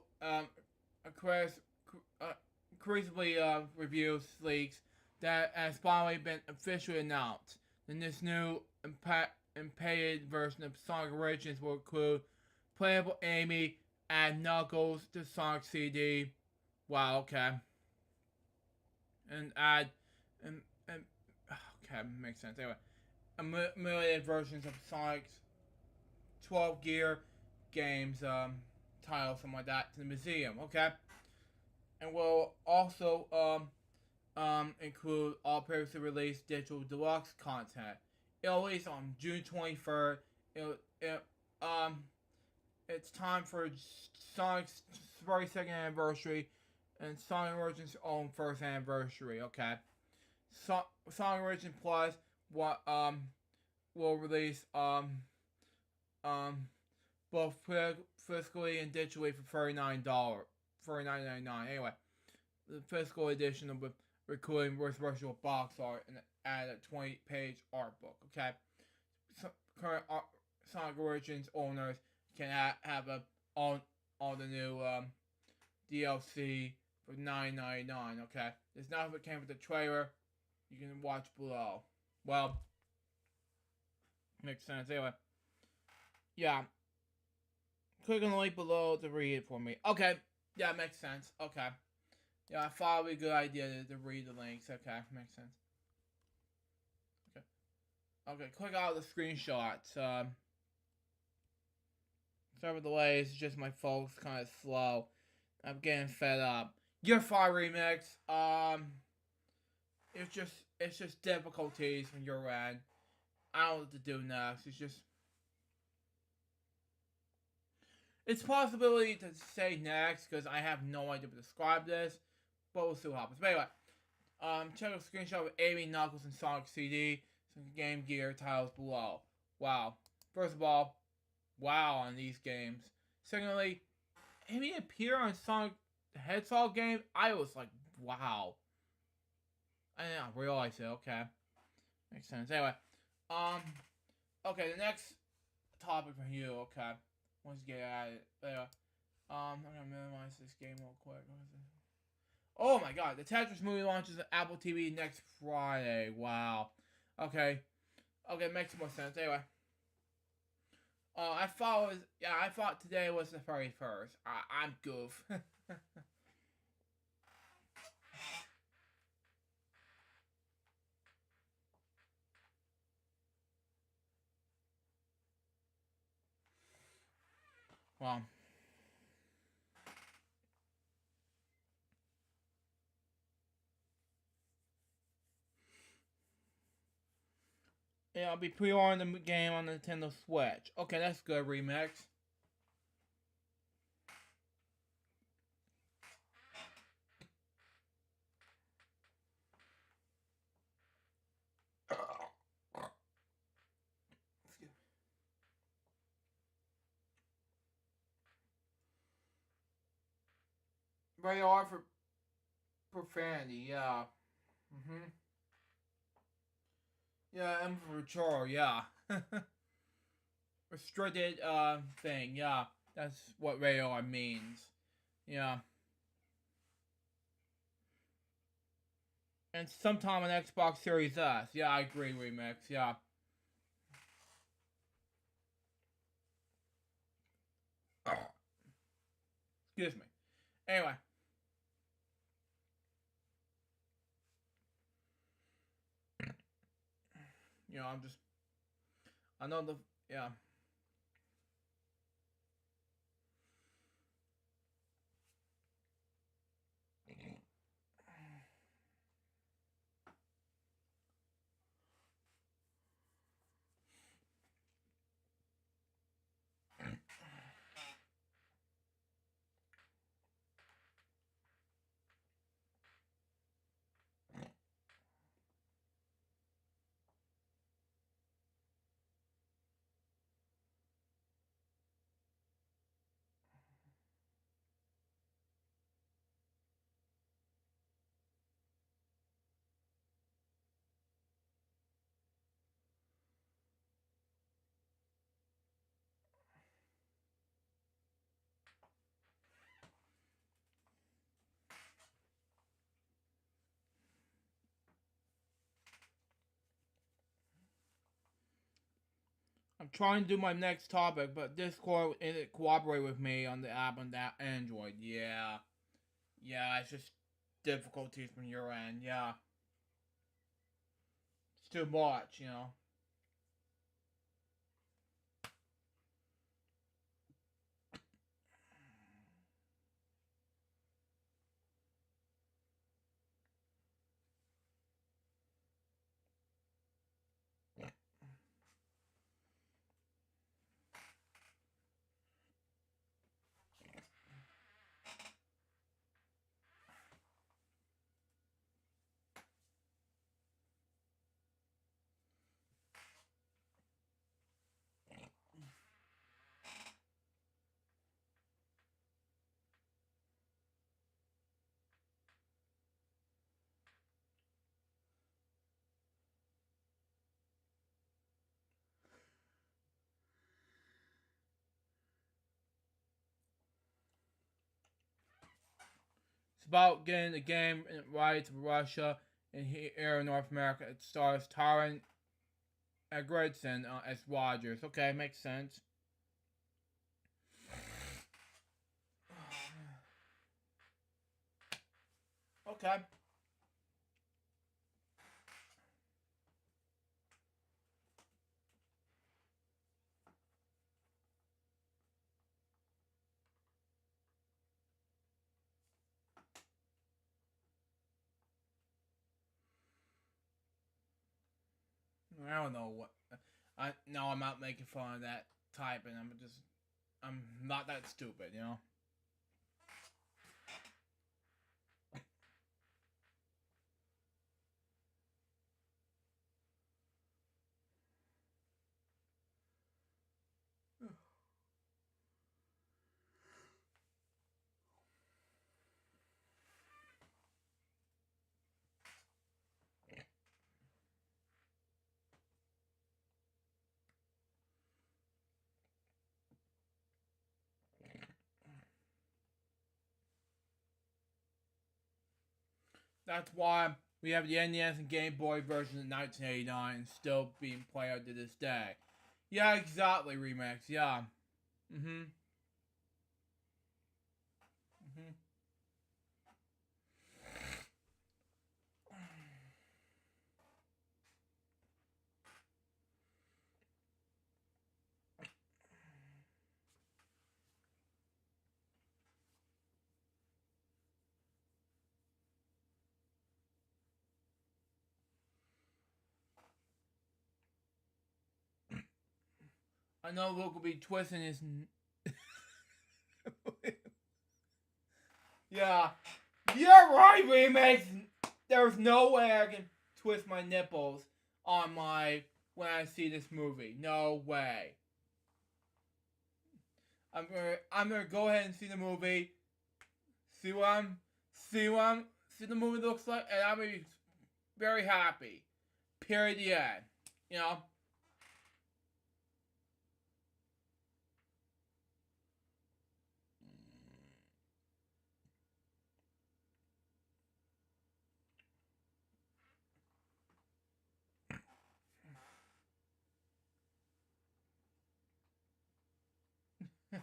increasingly reviews leaks that has finally been officially announced. Then this new impaired version of Sonic Origins will include playable Amy and Knuckles to Sonic CD. Wow, okay. And add and okay, makes sense. Anyway, emulated versions of Sonic's 12 Gear games, title, something like that, to the museum. Okay, and we'll also include all previously released digital deluxe content. It'll release on June 23rd. It's time for Sonic's 32nd anniversary and Sonic Origin's own first anniversary. Okay. Sonic Origin Plus will release both physically and digitally for $39.99. Anyway, the physical edition will be including with virtual box art and add a 20-page art book. Okay, current Sonic Origins owners can have all the new DLC for $9.99. Okay, there's not if it came with the trailer. You can watch below. Well, makes sense. Anyway, yeah. Click on the link below to read it for me. Okay, yeah, makes sense. Okay. Yeah, I thought it would be a good idea to read the links. Okay, makes sense. Okay. Okay, click out the screenshots. Sorry for the delay, it's just my phone's kind of slow. I'm getting fed up. You're fine, Remix. It's just difficulties from your end. I don't know what to do next. It's a possibility to say next because I have no idea to describe this, but we'll see what happens. But anyway, check out a screenshot of Amy, Knuckles, and Sonic CD. Some Game Gear titles below. Wow. First of all, wow on these games. Secondly, Amy appear on Sonic the Hedgehog game. I was like, wow. I didn't realize it. Okay, makes sense. Anyway, okay, the next topic for you. Okay, let's get at it. Anyway, I'm gonna minimize this game real quick. Oh my God, the Tetris movie launches on Apple TV next Friday. Wow. Okay, makes more sense. Anyway, Oh, I thought it was, yeah, I thought today was the 31st. I'm goof. Well, yeah, I'll be pre-ordering the game on the Nintendo Switch. Okay, that's good, Remix. Very hard for profanity, yeah. Yeah, and for mature, yeah. Restricted, thing, yeah. That's what radar means. Yeah. And sometime on Xbox Series S. Yeah, I agree, Remix, yeah. Excuse me. Anyway. I'm just, I know the, yeah. I'm trying to do my next topic, but Discord isn't cooperate with me on the app on that Android. Yeah. Yeah, it's just difficulties from your end. Yeah. It's too much. It's about getting the game right to Russia and here in North America. It stars Taron Eggertson as Rogers. Okay, makes sense. Okay. I don't know what. I'm not making fun of that type, and I'm not that stupid. That's why we have the NES and Game Boy version of 1989 still being played to this day. Yeah, exactly, remix. Yeah. Mm-hmm. Mm-hmm. I know Luke will be twisting his. Yeah. You're right, remix. There's no way I can twist my nipples on my when I see this movie. No way. I'm gonna go ahead and see the movie. See what I'm see the movie looks like, and I'm gonna be very happy. Period. The end. You know. I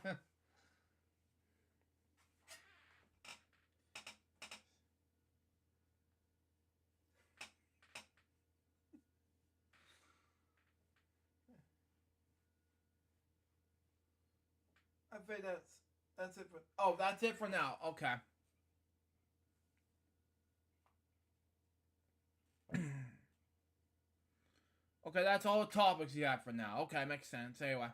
think that's it for. Oh, that's it for now. Okay. Okay, that's all the topics you have for now. Okay, makes sense. Anyway.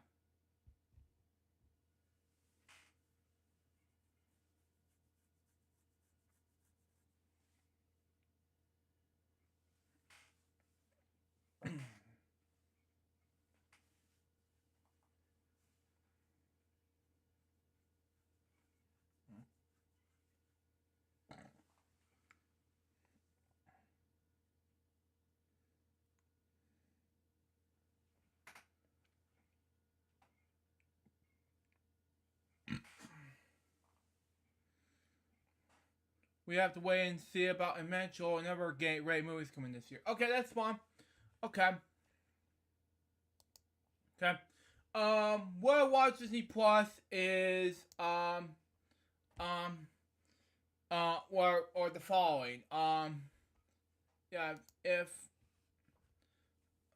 We have to wait and see about eventual and other great movies coming this year. Okay, that's fine. Okay. Okay. What I watch Disney Plus is um or the following. Yeah, if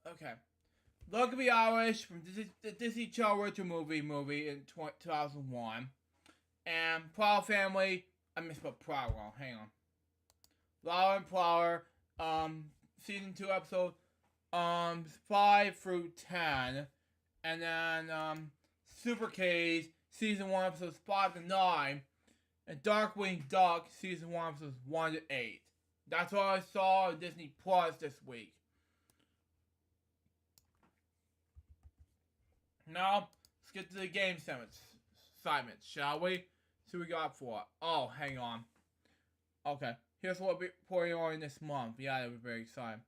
okay. Luck of the Irish from the Disney Channel movie in 2001. And Proud Family, I misspelled Proud wrong, hang on. Laura and Flower, season 2 episode 5 through 10. And then Super K's season 1 episodes 5 to 9. And Darkwing Duck season 1 episodes 1 to 8. That's what I saw on Disney Plus this week. Now, let's get to the game assignments, shall we? See what we got for it. Oh, hang on. Okay, here's what we're pouring on this month. Yeah, that was very exciting.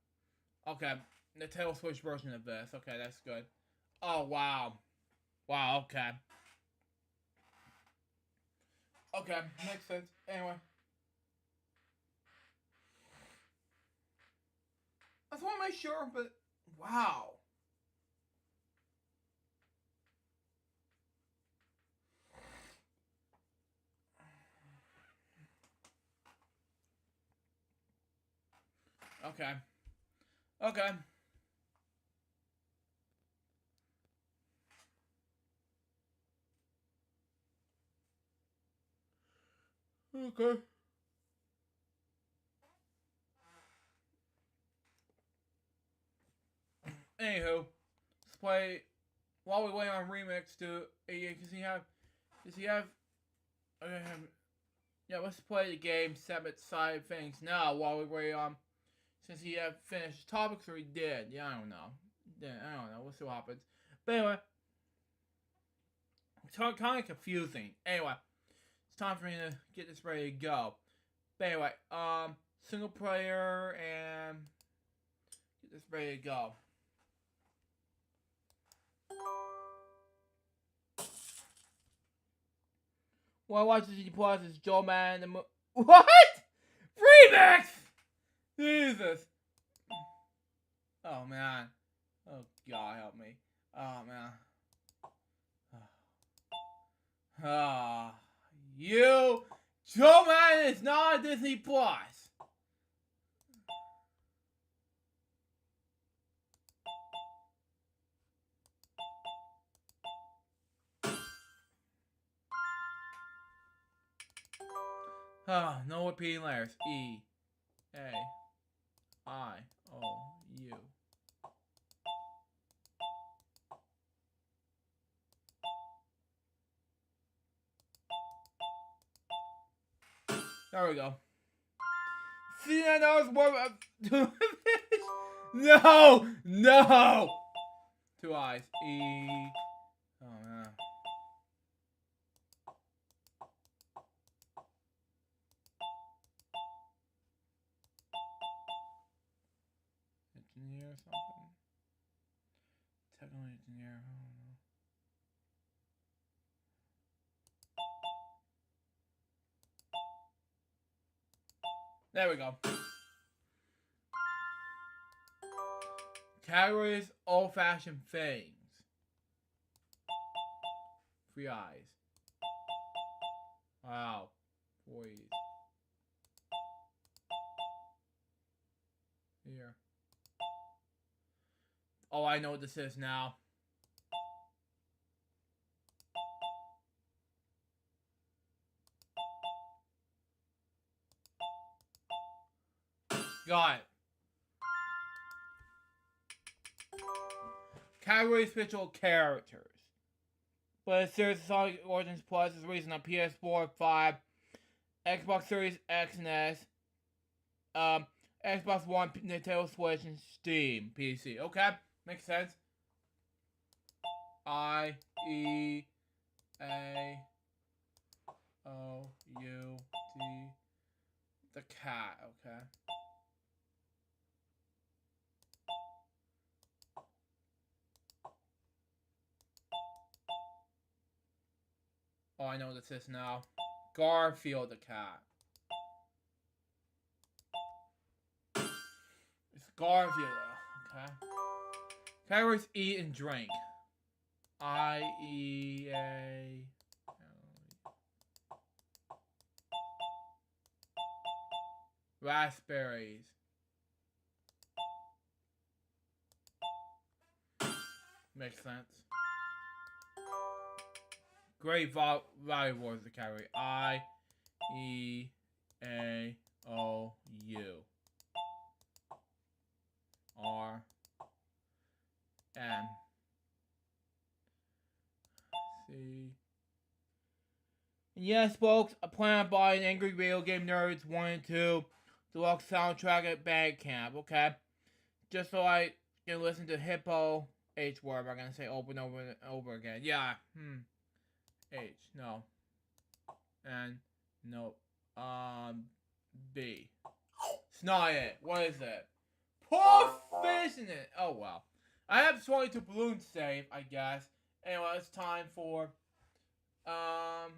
Okay, the Taylor Switch version of this. Okay, that's good. Oh, wow. Wow, okay. Okay, makes sense. Anyway. I just want to make sure, but wow. Okay. Okay. Okay. Anywho, let's play while we wait on remix to. Does he have? Okay, yeah, let's play the game. Separate side things now while we wait on. Since he have finished topics or he did. Yeah, I don't know. Yeah, I don't know. We'll see what happens. But anyway, it's kind of confusing. Anyway, it's time for me to get this ready to go. But anyway, single player and get this ready to go. What I watch Disney Plus is Joe Man and the What? Remix! Jesus. Oh man. Oh God, help me. Oh, man. You. Joe Man is not Disney Plus. No repeating letters. E, A, I, O, U. There we go. See, I know it's more of a No! No! 2 eyes. E. Oh, man. Engineer or something? Technical engineer. I don't know. There we go. Categories, old-fashioned things. 3 eyes. Wow. 4 E's. Here. Oh, I know what this is now. Got it. Category special characters. But it's Series Sonic Origins Plus is released on PS4, 5, Xbox Series X and S, Xbox One, Nintendo Switch, and Steam PC. Okay, makes sense. I, E, A, O, U, T. The cat, okay. Oh, I know what this is now. Garfield the cat. It's Garfield though, okay. Categories eat and drink. I, E, A, L. Raspberries. Makes sense. Great Value Wars the category. I, E, A, O, U. R, M. C. And yes, folks, I plan on buying Angry Video Game Nerds 1 and 2 deluxe soundtrack at Bandcamp, okay? Just so I can listen to Hippo H word I'm gonna say over and over and over again. Yeah. H. No. N. Nope. B. It's not it. What is it? Poor fish in it. Oh well. I have 22 balloons saved, I guess. Anyway, it's time for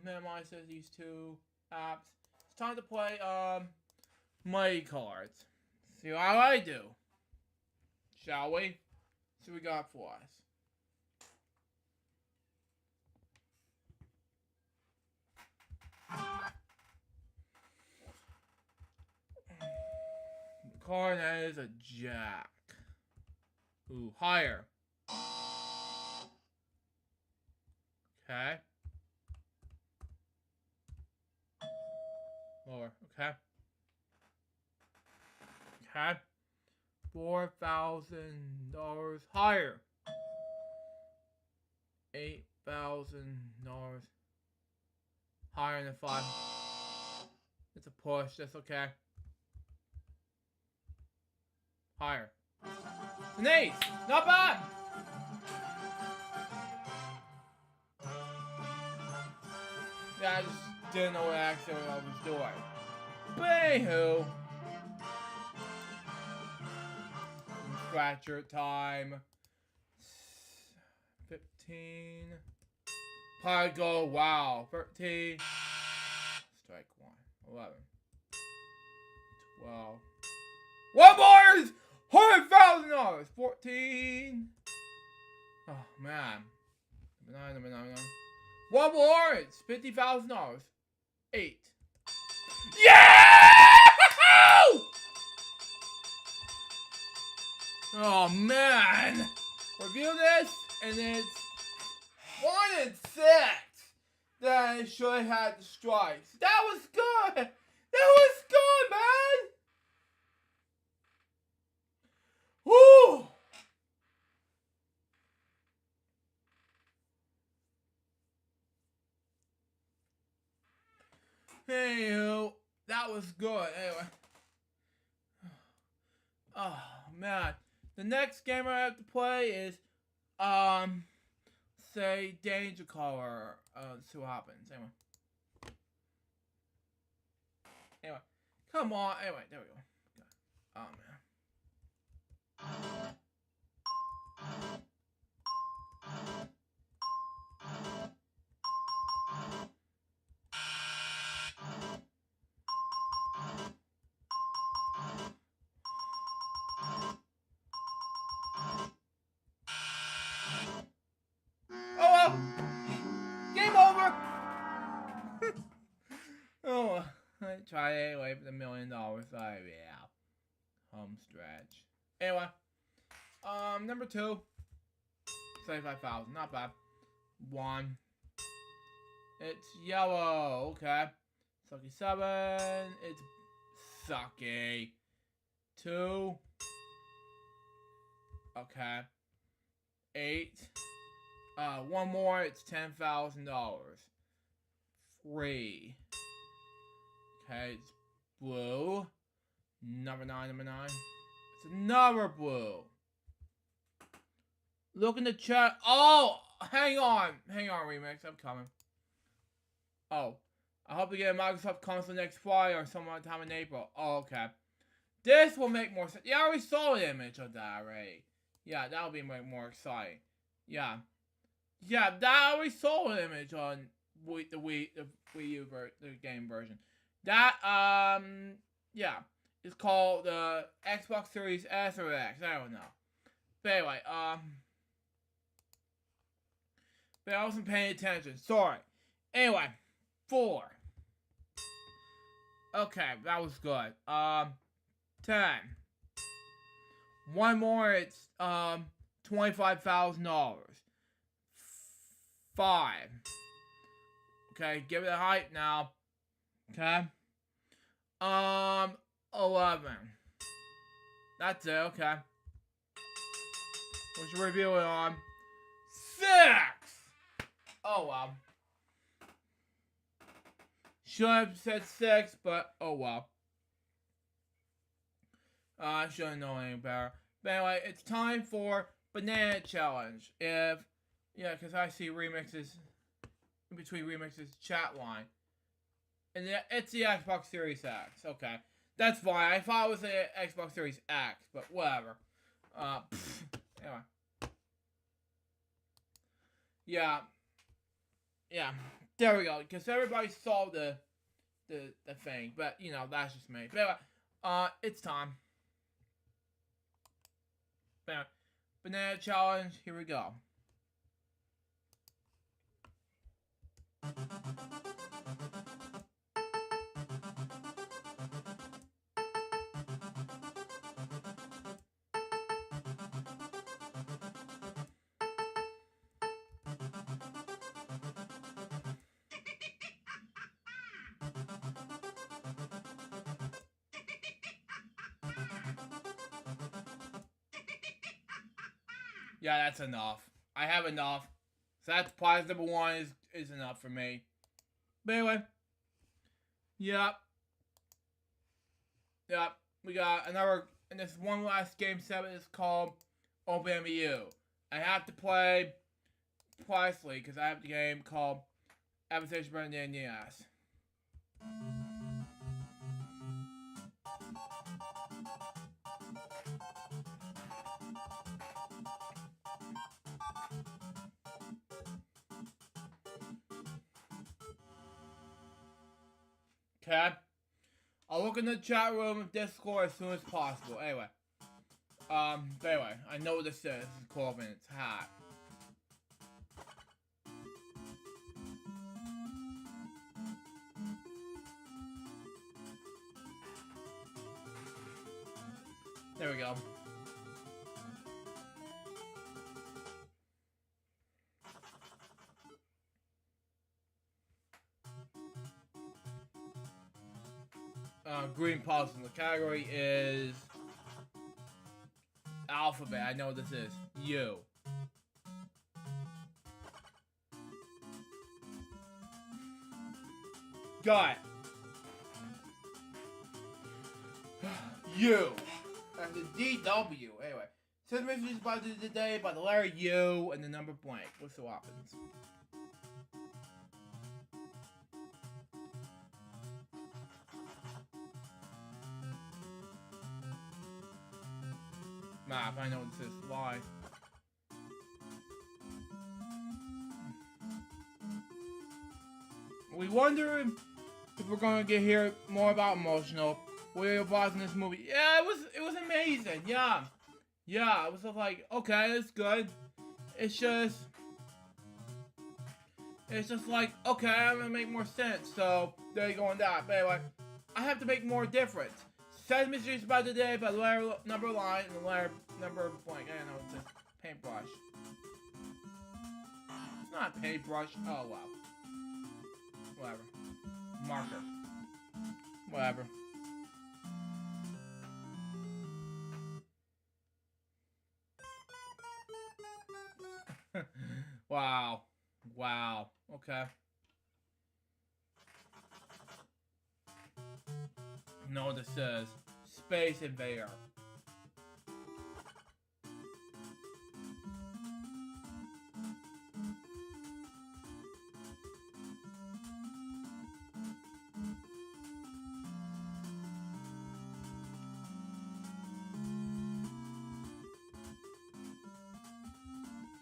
minimize these 2 apps. It's time to play Mighty Cards. See how I do. Shall we? See what we got for us. The card that is a jack. Ooh, higher. Okay. Lower. Okay. Okay. $4,000 higher. $8,000 higher than 5. It's a push. That's okay. Higher. It's an ace. Not bad. Yeah, I just didn't know what actually I was doing. But anywho, scratcher time. 15. Probably go. Wow. 13. Strike 1. 11. 12. One more is $100,000. 14. Oh, man. Number nine. One more! It's $50,000. 8. Yeah! Oh, man. Review this, and it's 1 and 6. Then I should have had the strikes. That was good. That was good, man. Woo! Anywho, that was good. Anyway. Oh, man. The next game I have to play is, say, Danger Caller. See what happens. Anyway. Come on. Anyway, there we go. Oh, man. Oh, well. Game over. Oh, I tried anyway for the $1 million. Yeah. Home stretch. Anyway. Number 2. 75,000. Not bad. 1. It's yellow. Okay. Sucky 7. It's sucky. 2. Okay. 8. One more. It's $10,000. 3. Okay. It's blue. Number 9. It's another blue. Look in the chat. Oh, hang on, Remix. I'm coming. Oh, I hope to get a Microsoft console next Friday or sometime in April. Oh, okay. This will make more sense. Yeah, I already saw an image of that already. Yeah, that'll be more exciting. Yeah, that I already saw an image on the Wii U the game version. That yeah, it's called the Xbox Series S or X. I don't know. But anyway, but I wasn't paying attention. Sorry. Anyway, 4. Okay, that was good. 10. One more, it's $25,000. 5. Okay, give it a hype now. Okay. 11. That's it, okay. What's your review on? 6! Oh, well. Should have said 6, but oh, well. I shouldn't know any better. But anyway, it's time for Banana Challenge. Because I see Remix's, in between Remix's chat line. And it's the Xbox Series X. Okay. That's fine. I thought it was the Xbox Series X, but whatever. Anyway. Yeah. There we go. Because everybody saw the thing. But, that's just me. But anyway, it's time. Banana Challenge. Here we go. Yeah, that's enough. I have enough. So that's prize number 1 is enough for me. But anyway. Yep. We got another, and this one last game 7 is called OpenMU. I have to play Presley because I have the game called Avantage Brendan Yes. Okay. I'll look in the chat room of Discord as soon as possible. Anyway. But anyway, I know what this is. This is Corbin. It's hot. There we go. Green puzzle. The category is alphabet. I know what this is. U. Got it. U. And the DW. Anyway. Says messages by the day by the letter U and the number blank. What's the options? Map, I know what this is. Why? We wonder if we're gonna get hear more about emotional. What are your thoughts in this movie? Yeah, it was amazing. Yeah, it was like, okay, that's good. It's just like, okay, I'm gonna make more sense. So there you go on that. But anyway, I have to make more difference. Sesame Street's by the day by the letter number line and the letter number blank. I don't know, it's a paintbrush. It's not a paintbrush. Oh wow. Whatever. Marker. Whatever. Wow. Wow. Okay. Know what this says. Space Invader.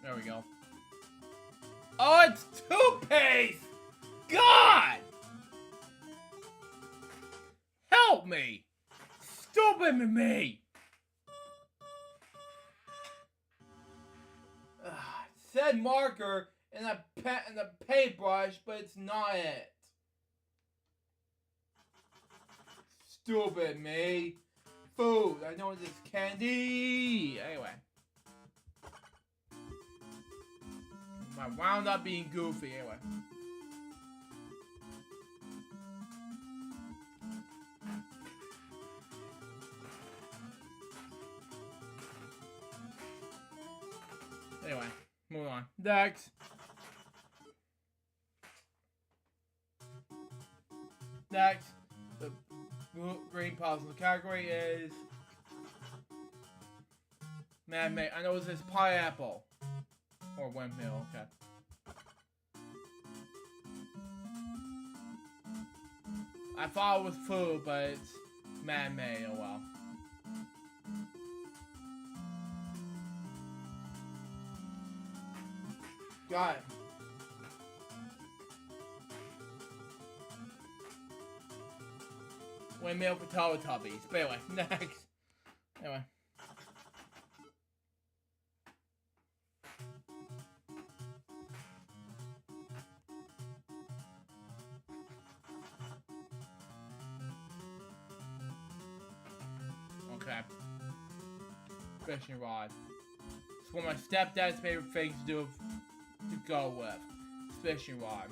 There we go. Oh, it's toothpaste! God! Help me! Stupid me! It said marker and a paintbrush, but it's not it. Stupid me. Food. I know this candy. Anyway. I wound up being goofy anyway. Anyway, move on. Next. The green puzzle. The category is man-made. I know it says pineapple. Or windmill, okay. I thought it was food, but it's man-made, oh well. Got it. Windmill for Teletubbies. But anyway, next. Anyway. Okay. Fishing rod. It's one of my stepdad's favorite things to go with. Fishing rod.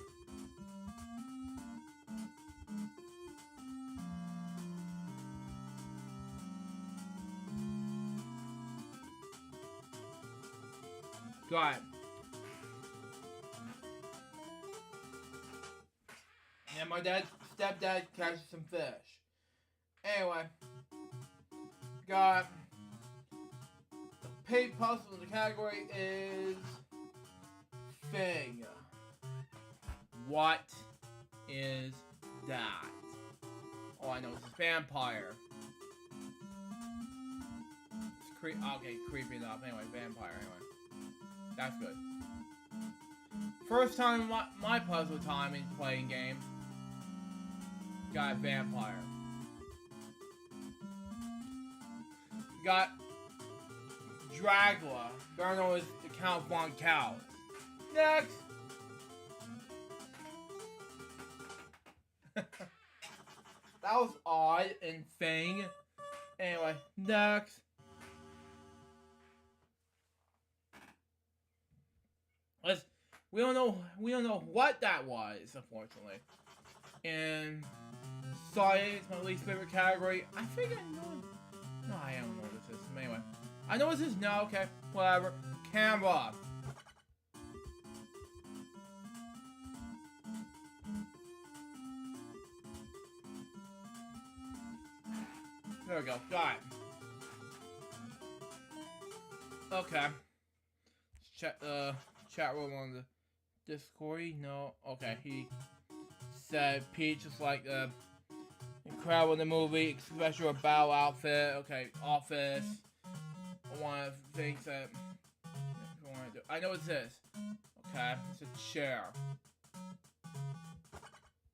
Got it. And my stepdad catches some fish. Anyway. Got the paint puzzle. The category is thing. What is that? Oh, I know it's a vampire. It's okay, creeping up. Anyway, vampire. Anyway, that's good. First time in my puzzle time in playing games. Got vampire. Got Dracula, better known as the Count Von Cows. Next! That was odd and thing. Anyway, next. We don't know what that was, unfortunately. And science, my least favorite category. I think I know. No, I don't know what this is. Anyway, I know what this is now. Okay, whatever. Camera. There we go. Got it. Okay. Chat room on the Discord. No. Okay. He said Peach is like the incredible in the movie, especially her battle outfit. Okay. Office. One of the things that I want to do. I know what this is. Okay. It's a chair.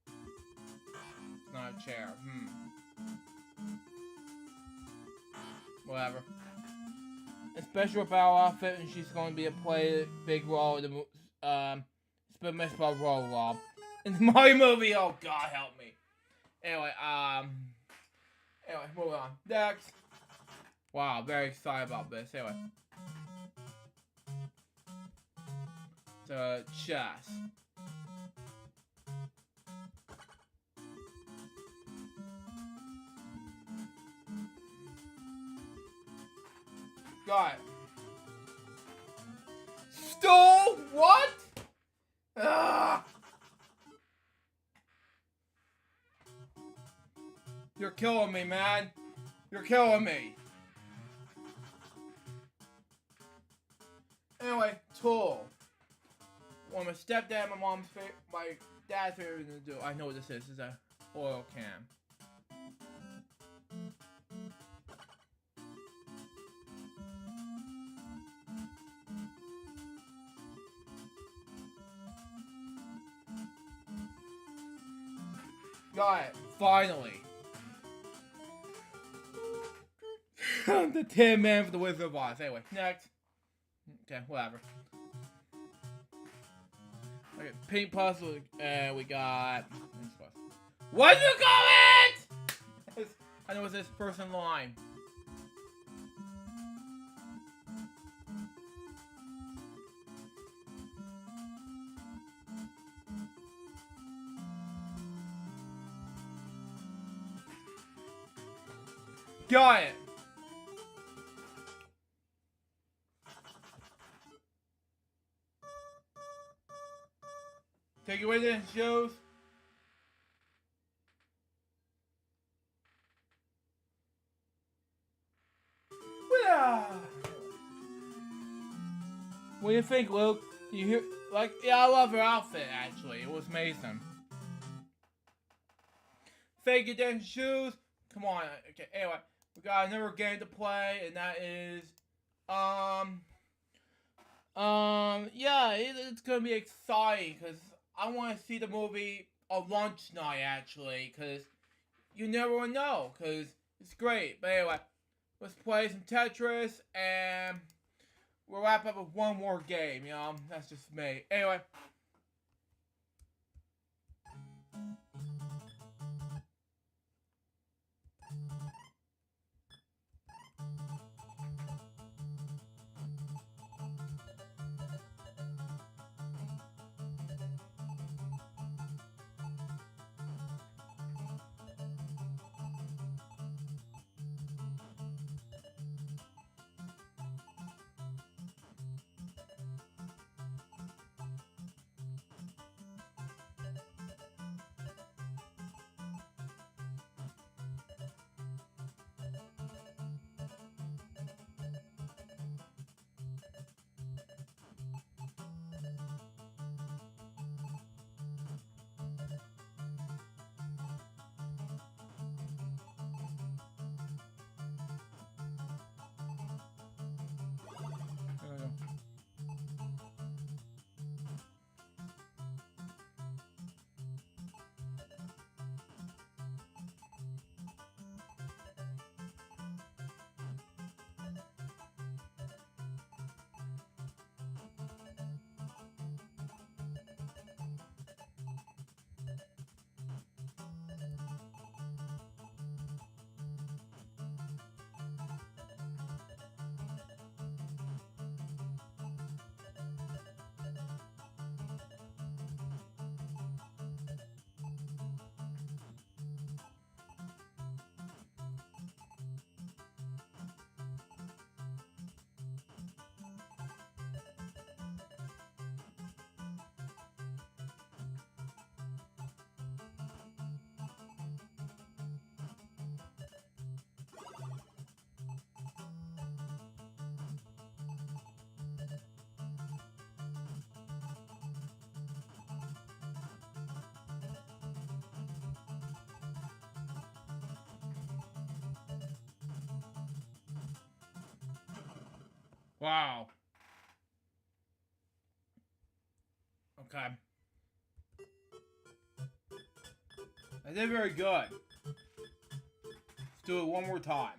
It's not a chair. Whatever. Especially her battle outfit, and she's going to be play a big role in the Spin role in the Mario movie. Oh God, help me. Anyway, moving on. Next. Wow, very excited about this. Anyway, the chess. Got it. Stole what? Ugh. You're killing me, man. You're killing me. Anyway, tool. Well, my stepdad, my dad's favorite thing to do. I know what this is. This is a oil can. Got it. Finally. The Tin Man for the Wizard of Oz. Anyway, next. Okay, whatever. Okay, pink puzzle. We got. What you call it? I know it's this person line. Got it. Take it away then, shows. What do you think, Luke? Do you hear? Like, yeah, I love her outfit. Actually, it was amazing. Fake it then, shoes. Come on. Okay. Anyway, we got another game to play, and that is, yeah, it's gonna be exciting because I want to see the movie on lunch night, actually, because you never know, because it's great. But anyway, let's play some Tetris, and we'll wrap up with one more game, you know? That's just me. Anyway. Wow. Okay. I did very good. Let's do it one more time.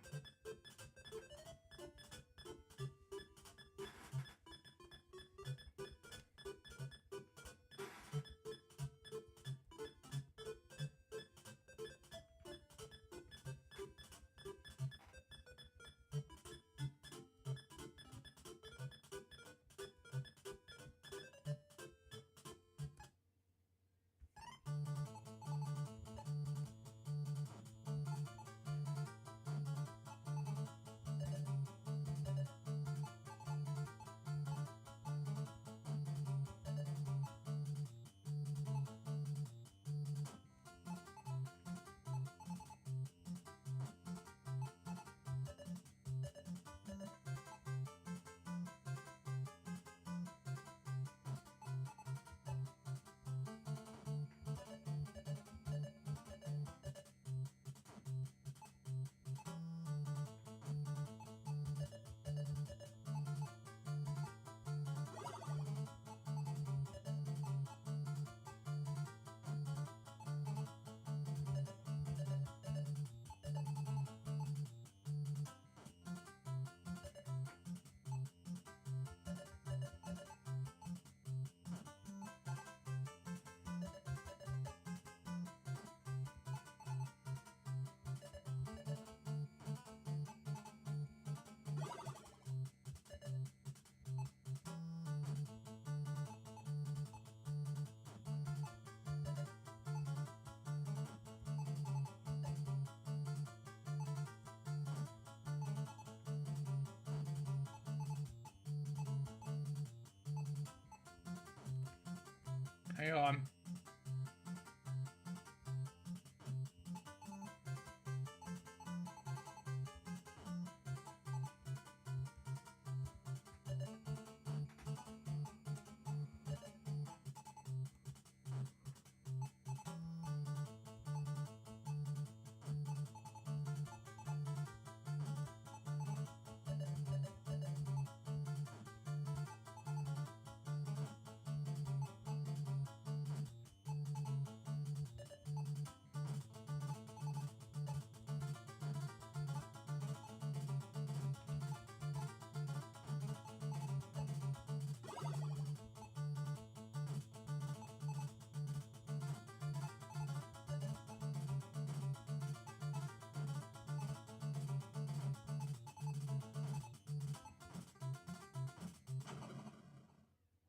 Hang on.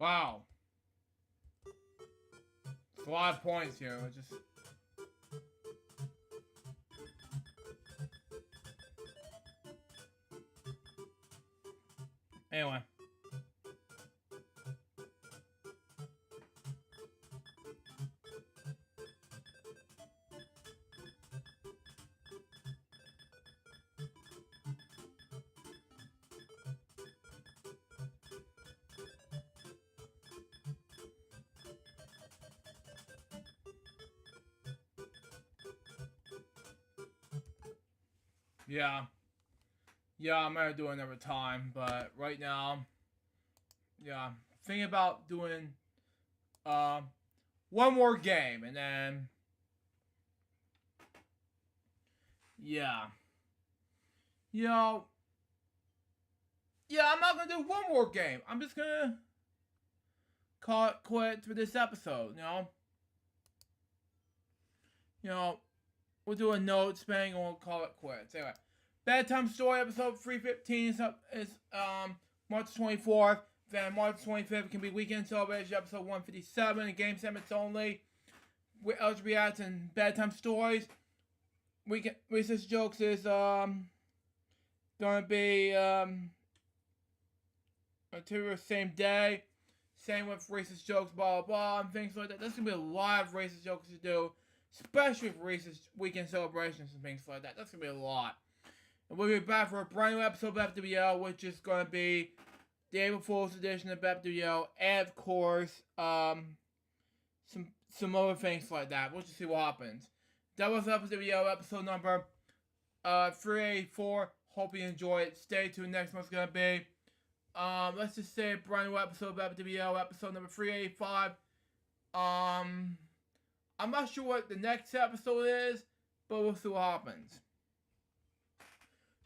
Wow. It's a lot of points here. Just anyway. Yeah. Yeah, I'm gonna do it another time, but right now, yeah, thinking about doing uh, one more game, and then yeah, you know, yeah, I'm not gonna do one more game. I'm just gonna call it quits for this episode. You know, we'll do a note spanning and we'll call it quits. Anyway, bedtime story episode 315 is March 24th. Then March 25th can be weekend celebration episode 157 and game segments only with LGBT ads and bedtime stories. Weekend research jokes is gonna be until the same day. Same with racist jokes, blah blah blah, and things like that. There's gonna be a lot of racist jokes to do, especially with racist weekend celebrations and things like that. That's gonna be a lot. And we'll be back for a brand new episode of FWL, which is gonna be the April Fool's edition of FWL, and of course, some other things like that. We'll just see what happens. That was FWL episode number 384. Hope you enjoy it. Stay tuned. Next one's gonna be let's just say a brand new episode of WBL, episode number 385. I'm not sure what the next episode is, but we'll see what happens.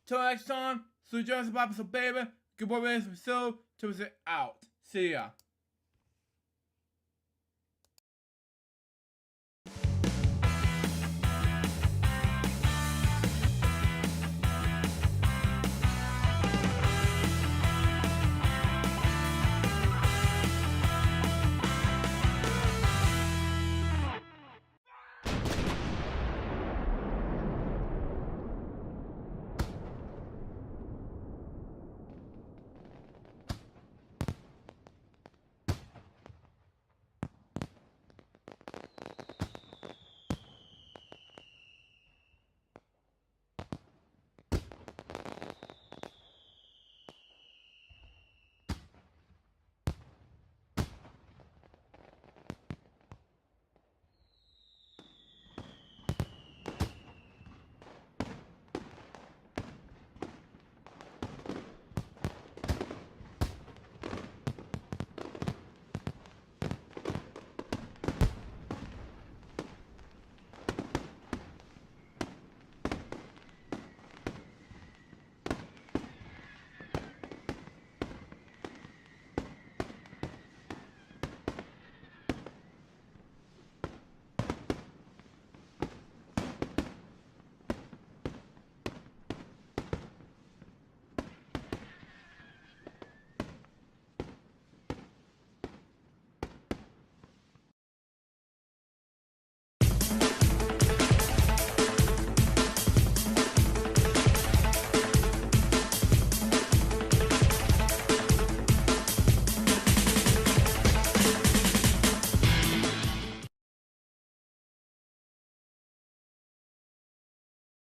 Till next time, so just about episode, baby. Good boy, man. So, out. See ya.